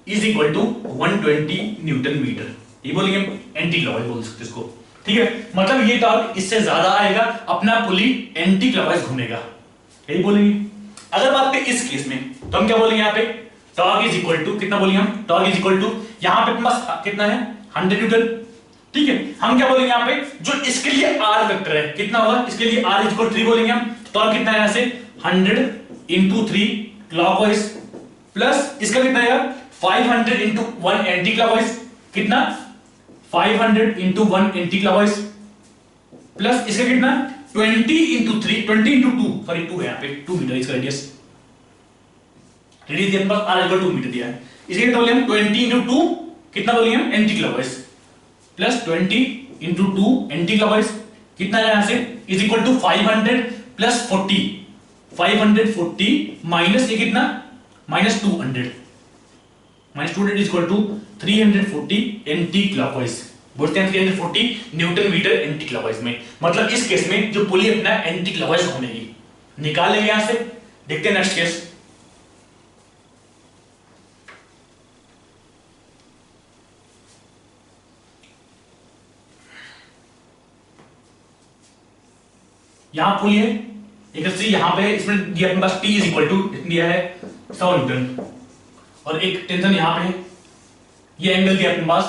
is equal to 120 newton metre. ये बोलेंगे एंटी क्लॉकवाइज बोल सकते इसको, ठीक है। मतलब ये टॉर्क इससे ज्यादा आएगा, अपना पुली एंटी क्लॉकवाइज घूमेगा, यही बोलेंगे। अगर बात करें इस केस में तो हम क्या बोलेंगे, यहाँ पे टॉर्क इज इक्वल टू, कितना बोलेंगे हम, टॉर्क इज इक्वल टू, यहां पे अपने पास कितना है 100 न्यूटन, ठीक है। हम क्या बोलेंगे यहाँ पे, जो इसके लिए आर वेक्टर है कितना होगा, इसके लिए आर इज इक्वल 3 बोलेंगे हम। टॉर्क कितना है यहां से 100 इंटू 3 क्लॉकवाइज प्लस इसका कितना आएगा 500 इंटू 1 एंटी क्लॉकवाइज, कितना 500 इंटू 1 एंटी क्लॉकवाइज प्लस इसका कितना 20 इंटू 3, 20 इंटू 2, सॉरी 2 है यहाँ पे, 2 मीटर इसका रेडियस दिया पास आर इक्वल 2 मीटर दिया है। इसके कितना बोले हम 20 इंटू 2 कितना बोलेंगे हम anti clockwise plus 20 into 2 anti clockwise कितना है यहां से is equal to 500 plus 40, 540 minus ये कितना minus 200, minus 200 is equal to 340 anti clockwise, बोलते हैं 340 न्यूटन मीटर एंटी क्लॉकवाइज में। मतलब इस केस में जो पुली अपना एंटी क्लॉकवाइज घूमेगी, निकाल लेंगे यहां से। देखते हैं नेक्स्ट केस। यहां पुली है, एक रस्सी यहां पे, इसमें दिया अपने पास T इज इक्वल टू दिया है 100 न्यूटन, और एक टेंशन यहां पे है, ये एंगल दिया अपने पास,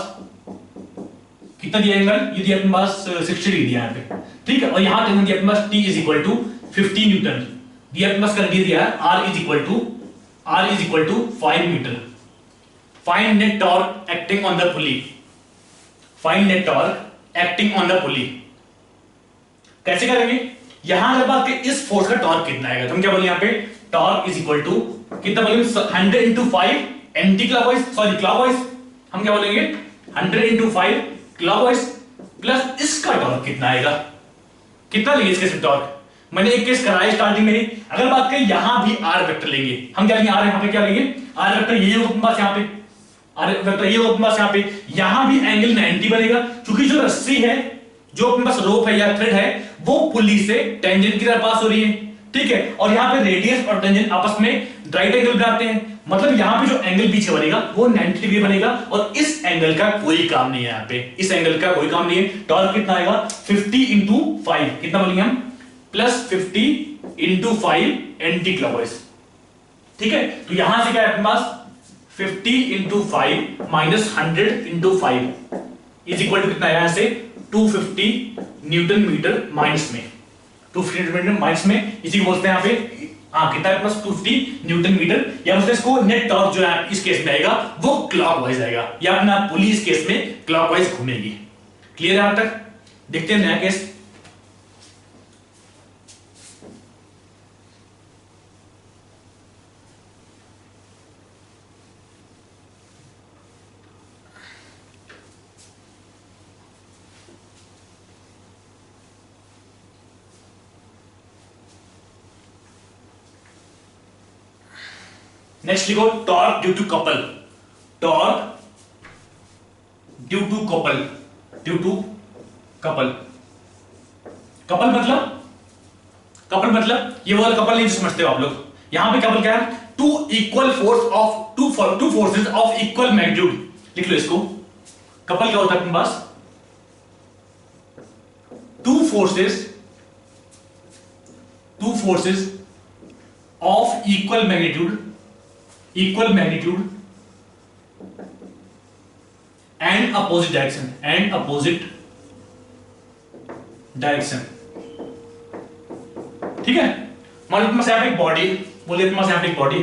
कितना दिया एंगल, ये दिया अपने पास 60 डिग्री दिया यहां पे, ठीक है। और यहां टेंशन दिया अपने पास T is equal to 50 newton दिया अपने पास, कर दिया है R is equal to 5 metre. Find net torque acting on the pulley, find net torque acting on the pulley. कैसे करेंगे, यहां अगर बात करें इस फोर्स का टॉर्क कितना आएगा, तो हम क्या बोले यहाँ पे टॉर्क इज इक्वल टू कितना बोलेंगे 100 into 5 anti clockwise, sorry clockwise, हम क्या बोलेंगे 100 इंटू 5 क्लॉकवाइज प्लस इसका टॉर्क कितना आएगा, कितना लेंगे इसके टॉर्क। मैंने एक केस कराया स्टार्टिंग में, अगर बात करें यहां भी आर वेक्टर लेंगे, हम क्या लेंगे आर, यहां पे क्या लेंगे आर वेक्टर, ये होगा पास यहां पे आर वेक्टर, ये होगा पास यहां पे, यहां भी एंगल 90 बनेगा, क्योंकि जो रस्सी है, जो अपने पास रोप है या थ्रेड है, वो पुली से टेंजेंट की तरफ पास हो रही है, ठीक है। और यहां पे रेडियस और टेंजेंट आपस में राइट एंगल बनाते हैं, मतलब यहां पे जो एंगल पीछे बनेगा वो 90 डिग्री बनेगा, और इस एंगल का कोई काम नहीं है यहां पे, इस एंगल का कोई काम नहीं है। टॉर्क कितना आएगा 50 इंटू 5, कितना बोलेंगे हम प्लस 50 इंटू 5 एंटी क्लॉकवाइज, ठीक है। तो यहां से क्या है अपने पास 50 into 5 minus 100 into 5 is equal to कितना यहां से 250 न्यूटन मीटर माइनस में, 250 न्यूटन मीटर माइनस में, इसी को बोलते हैं यहाँ पे कितना है प्लस 250 न्यूटन मीटर, या मतलब इसको नेट टॉर्क जो है इस केस में आएगा वो क्लॉकवाइज आएगा, या अपना पुलिस केस में क्लॉकवाइज घूमेगी। क्लियर है यहां तक? देखते हैं नया केस। नेक्स्ट लिखो torque due to couple, torque due to couple, due to couple. Couple मतलब ये वाला कपल नहीं समझते हो आप लोग, यहां पे कपल क्या है? Two equal force of two forces of equal magnitude, लिख लो इसको। कपल क्या होता है अपने पास? Two forces of equal magnitude and opposite direction, ठीक है। मान लो तुम्हारे यहाँ एक बॉडी, बोलिए तुम्हारे यहाँ एक बॉडी,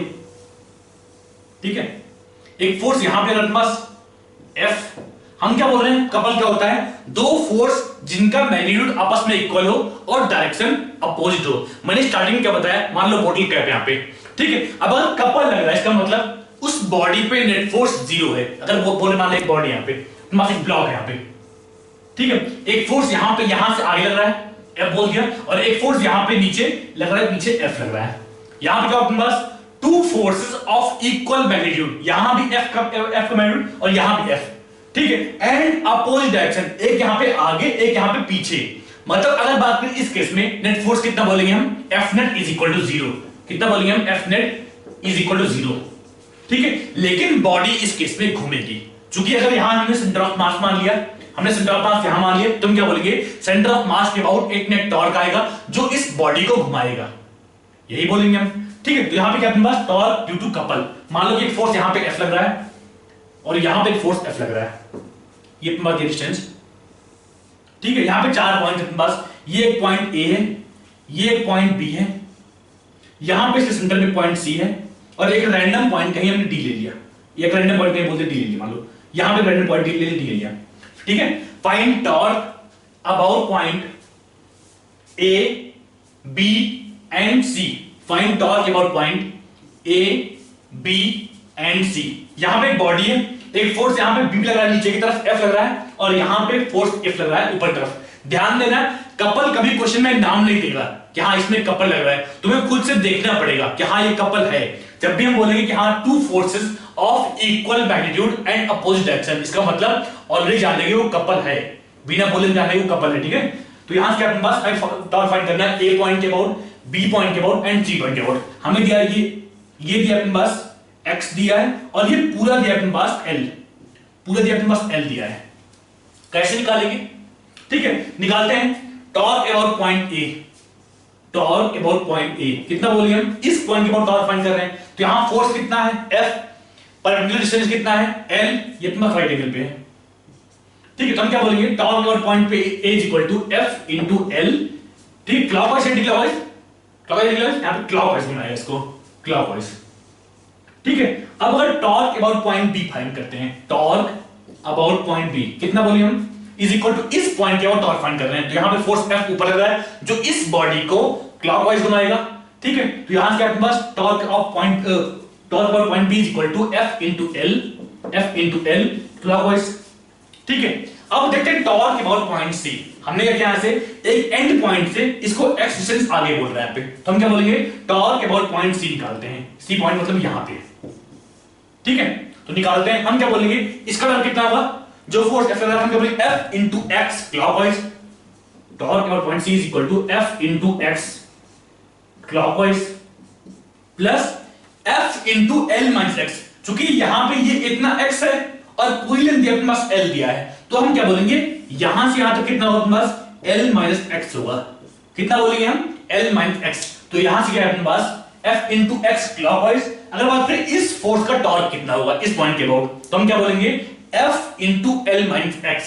ठीक है, एक फोर्स यहां पे तुम्हारे पास F, हम क्या बोल रहे हैं? कपल क्या होता है? दो फोर्स जिनका मैग्नीट्यूड आपस में इक्वल हो और डायरेक्शन अपोजिट हो। मैंने स्टार्टिंग में क्या बताया? मान लो बॉटल कैप यहाँ पे, ठीक है। अब अगर कपल लग रहा है इसका मतलब उस बॉडी पे नेट फोर्स 0 है। अगर वो बोले मान लो एक बॉडी यहाँ पे, तुम्हारे एक ब्लॉक है यहाँ पे, ठीक है, एक फोर्स यहाँ पे यहां से आगे लग रहा है F बोल दिया, और एक फोर्स यहाँ पे नीचे लग रहा है, पीछे F लग रहा है। यहां पे क्या अपने पास? Two forces of equal magnitude, यहां भी F का मैग्नीट्यूड और यहां भी F, ठीक है, एंड अपोजिट डायरेक्शन, एक यहां पे आगे एक यहां पे पीछे। मतलब अगर बात करें इस केस में नेट फोर्स कितना बोलेंगे हम? F net is equal to 0। कितना बोलेंगे हम? F net is equal to 0, ठीक है। लेकिन बॉडी इस केस में घूमेगी, चूंकि अगर यहां हमने सेंटर ऑफ मास मान लिया, हमने सेंटर ऑफ मास यहां मान लिया, तुम क्या बोलेंगे? सेंटर ऑफ मास के अबाउट एक नेट टॉर्क आएगा जो इस बॉडी को घुमाएगा, यही बोलेंगे हम, ठीक है। तो यहां पे क्या अपने पास? Torque due to couple. मान लो कि एक फोर्स यहां पे F लग रहा है और यहां पे एक फोर्स F लग रहा है, ये अपने पास डिस्टेंस, ठीक है। यहां पे 4 पॉइंट है अपने पास, ये एक पॉइंट A है, ये एक पॉइंट B है, यहां पे इसके सेंटर में पॉइंट C है, और एक रैंडम पॉइंट कहीं हमने D ले लिया, एक रैंडम पॉइंट कहीं बोलते D ले लिया, मान लो यहां पे रैंडम पॉइंट D ले लिया, ठीक है। Find torque about point A, B and C, find torque about point A, B and C। यहां पे एक बॉडी है, एक फोर्स यहां पे B लग रहा है, नीचे की तरफ F लग रहा है, और यहां पे फोर्स F लग रहा है ऊपर तरफ। ध्यान देना, कपल कभी क्वेश्चन में नाम नहीं देगा कि हाँ इसमें कपल लग रहा है, तुम्हें खुद से देखना पड़ेगा कि हाँ ये कपल है। जब भी हम बोलेंगे कि हाँ to forces of equal magnitude and opposite direction, इसका मतलब ऑलरेडी जान लेंगे वो कपल है, बिना बोले जान लेंगे वो कपल है, ठीक है। तो यहां से क्या अपने पास टॉर्क फाइंड करना है? A पॉइंट के अबाउट, B पॉइंट के अबाउट एंड C पॉइंट के अबाउट। हमें दिया ये दिया अपने पास X दिया है, और ये पूरा दिया अपने पास L, पूरा दिया अपने पास L दिया है। कैसे निकालेंगे? ठीक है, निकालते हैं। Torque about point A, torque about point A कितना बोलिए हम? इस पॉइंट के अबाउट टॉर्क फाइंड कर रहे हैं, तो यहां फोर्स कितना है? F, परपेंडिकुलर डिस्टेंस कितना है? L, ये अपना राइट एंगल पे है, ठीक है। तो हम क्या बोलेंगे? टॉर्क अबाउट पॉइंट पे A is equal to F into L, ठीक। क्लॉकवाइज एंटी क्लॉकवाइज, यहां पे क्लॉकवाइज बनाया इसको, क्लॉकवाइज, ठीक है। अब अगर torque about point B find करते हैं, टॉर्क अबाउट पॉइंट B कितना बोलिए हम? इज इक्वल टू इस पॉइंट के अबाउट टॉर्क फाइंड कर रहे हैं, तो यहां पे फोर्स F ऊपर लग रहा है जो इस बॉडी को क्लॉकवाइज घुमाएगा, ठीक है। तो यहां से क्या अपने पास torque about point B is equal to F into L clockwise, ठीक है। अब देखते हैं टॉर्क अबाउट पॉइंट C। हमने क्या किया? यहां से एक एंड पॉइंट से इसको x डिस्टेंस आगे बोल रहा है पे, तो हम क्या बोलेंगे? टॉर्क अबाउट पॉइंट C निकालते हैं। C पॉइंट मतलब यहां पे, ठीक है। तो निकालते हैं, हम क्या बोलेंगे? इसका टॉर्क कितना होगा? जो फोर्स F लगा हम क्या बोलेंगे? F into x clockwise, torque about point C is equal to F into x clockwise plus F into L minus x। चूंकि यहां पे ये इतना x है और पूरी लेंथ अपने पास L दिया है, तो हम क्या बोलेंगे? यहां से यहां तक कितना होगा अपने पास? L माइनस x होगा। कितना बोलेंगे हम? L minus x। तो यहां से क्या है अपने पास? F into x clockwise. अगर बात करें इस फोर्स का टॉर्क कितना होगा इस पॉइंट के अबाउट, तो हम क्या बोलेंगे? F into L minus x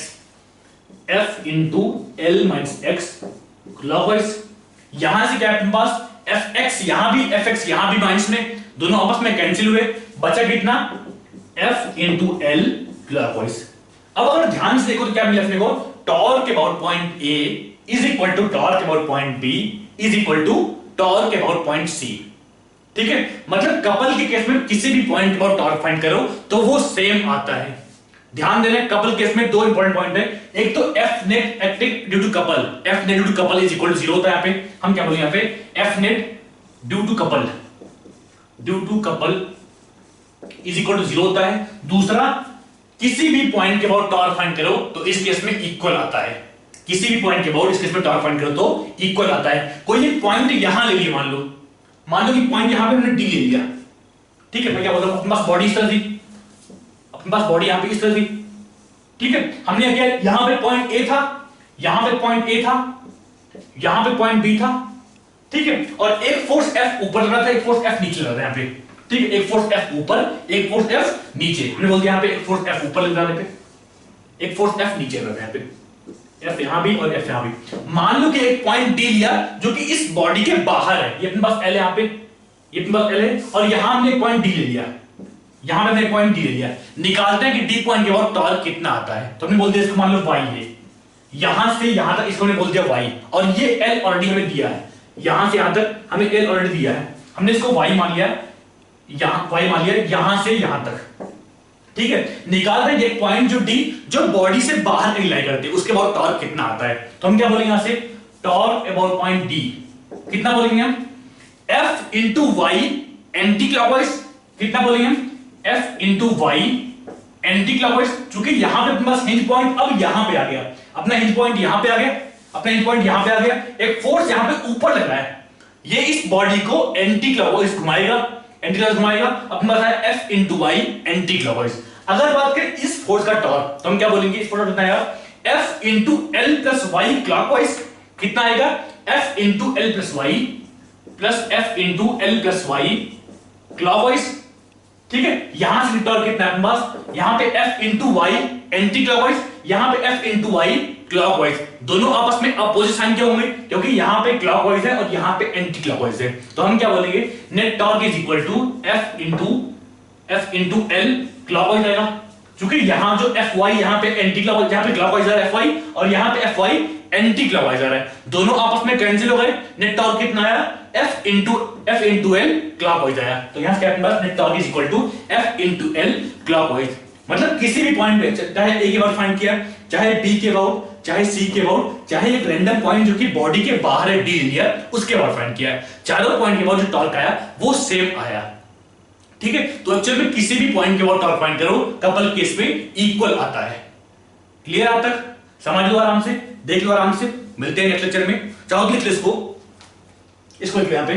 F into L minus x clockwise. यहां से क्या है अपने पास, एफ एक्स यहां भी, एफ एक्स यहां भी माइनस में, दोनों आपस में कैंसिल हुए, बचा कितना, एफ इंटू एल क्लॉकवाइज। अब अगर ध्यान से देखो तो क्या मिला अपने को, torque about point A is equal to torque about point B is equal to torque about point C. ठीक है, मतलब कपल के केस में किसी भी पॉइंट पर टॉर्क फाइंड करो तो वो सेम आता है। ध्यान देना, कपल केस में दो इंपॉर्टेंट पॉइंट है, एक तो F net acting due to couple, F net due to couple is equal to 0 होता है। यहां पे हम क्या बोलेंगे, यहां पे F net due to couple is equal to 0 होता है। दूसरा, किसी भी पॉइंट के अबाउट टॉर्क फाइंड करो तो इस केस में इक्वल आता है, किसी भी पॉइंट के अबाउट इस केस में टॉर्क फाइंड करो तो इक्वल आता है। कोई एक पॉइंट यहां ले लिया, मान लो कि पॉइंट यहां पे हमने डी ले लिया। ठीक है, मैं क्या बोल रहा हूं, अपने पास बॉडी इस तरह थी, अपने पास बॉडी यहां पे इस तरह थी। ठीक है, हमने क्या किया, यहां पे पॉइंट ए था, यहां पे पॉइंट ए था, यहां पे पॉइंट बी था। ठीक है, और एक फोर्स एफ ऊपर लग रहा था, एक फोर्स एफ नीचे लग रहा था यहां पे। ठीक है, एक फोर्स एफ ऊपर, एक फोर्स एफ नीचे। हमने बोल दिया यहां पे एक फोर्स एफ ऊपर लग रहा है, एक फोर्स एफ नीचे लग रहा है यहां पे, एफ यहां भी और एफ यहां भी। मान लो कि एक पॉइंट डी लिया जो कि इस बॉडी के बाहर है, ये अपने पास एल है यहां पे, ये अपने पास एल है, और यहां हमने एक पॉइंट डी ले लिया, यहां पे हमने एक पॉइंट डी ले लिया। निकालते हैं कि डी पॉइंट के बाद टॉर्क कितना आता है। तो हमने बोल दिया इसको मान लो y है, यहां से यहां तक इसको हमने बोल दिया y, और ये एल ऑलरेडी हमें दिया है, यहां से यहां तक हमें एल ऑलरेडी दिया है, हमने इसको y मान लिया, यहां y मान लिया, यहां से यहां तक। ठीक है, निकालते हैं एक पॉइंट जो डी जो बॉडी से बाहर कहीं लाई करते हैं, उसके बाद टॉर्क कितना आता है। तो हम क्या बोलेंगे यहां से, टॉर्क अबाउट पॉइंट डी कितना बोलेंगे हम, F into Y anti clockwise. कितना बोलेंगे हम, F into Y anti clockwise. चूंकि यहां पे अपने पास हिंज पॉइंट अब यहां पे आ गया, अपना हिंज पॉइंट यहां पे आ गया, अपना हिंज पॉइंट यहां पे आ गया, एक फोर्स यहां पे ऊपर लग रहा है, ये इस बॉडी को एंटी क्लॉकवाइज घुमाएगा, एंटी क्लॉकवाइज घुमाएगा। अपने पास है F into Y anti clockwise. अगर बात करें इस फोर्स का टॉर्क तो हम क्या बोलेंगे, इस फोर्स का कितना आएगा, F into L plus Y clockwise. कितना आएगा, F into L plus Y plus F into L plus Y clockwise. ठीक है, यहां से टॉर्क कितना है अपने पास, यहां पे F into Y anti clockwise, यहां पे एफ इंटू वाई क्लॉकवाइज। दोनों आपस में अपोजिट साइन क्यों होंगे, क्योंकि यहां पे क्लॉकवाइज है और यहां पे एंटी क्लॉकवाइज है। तो हम क्या बोलेंगे, net torque is equal to F into L clockwise आएगा। क्योंकि यहां जो एफ वाई यहां पे एंटी क्लॉकवाइज, यहां पे क्लॉकवाइज आ रहा है एफ वाई, और यहां पे एफ वाई एंटी क्लॉकवाइज आ रहा है, दोनों आपस में कैंसिल हो गए। नेट टॉर्क कितना आया, एफ इंटू एल क्लॉकवाइज आया। तो यहां से क्या net torque is equal to F into L clockwise. मतलब किसी भी पॉइंट पे, चाहे ए के अबाउट फाइंड किया, चाहे बी के अबाउट, चाहे सी के अबाउट, चाहे एक रैंडम पॉइंट जो कि बॉडी के बाहर है डी लिया, उसके अबाउट फाइंड किया, चारों पॉइंट के अबाउट जो टॉर्क आया वो सेम आया। ठीक है, तो एक्चुअली में किसी भी पॉइंट के अबाउट टॉर्क फाइंड करो, कपल केस में इक्वल आता है। क्लियर आप तक, समझ लो आराम से, देख लो आराम से। मिलते हैं नेक्स्ट लेक्चर में। चाहो लिख लो इसको लिख लो यहां पे,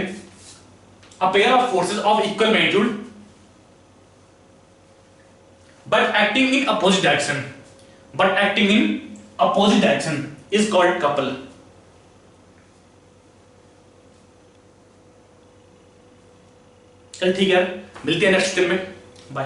a pair of forces of equal magnitude but acting in opposite direction is called couple। चल ठीक है, मिलते हैं नेक्स्ट लेक्चर में, बाय।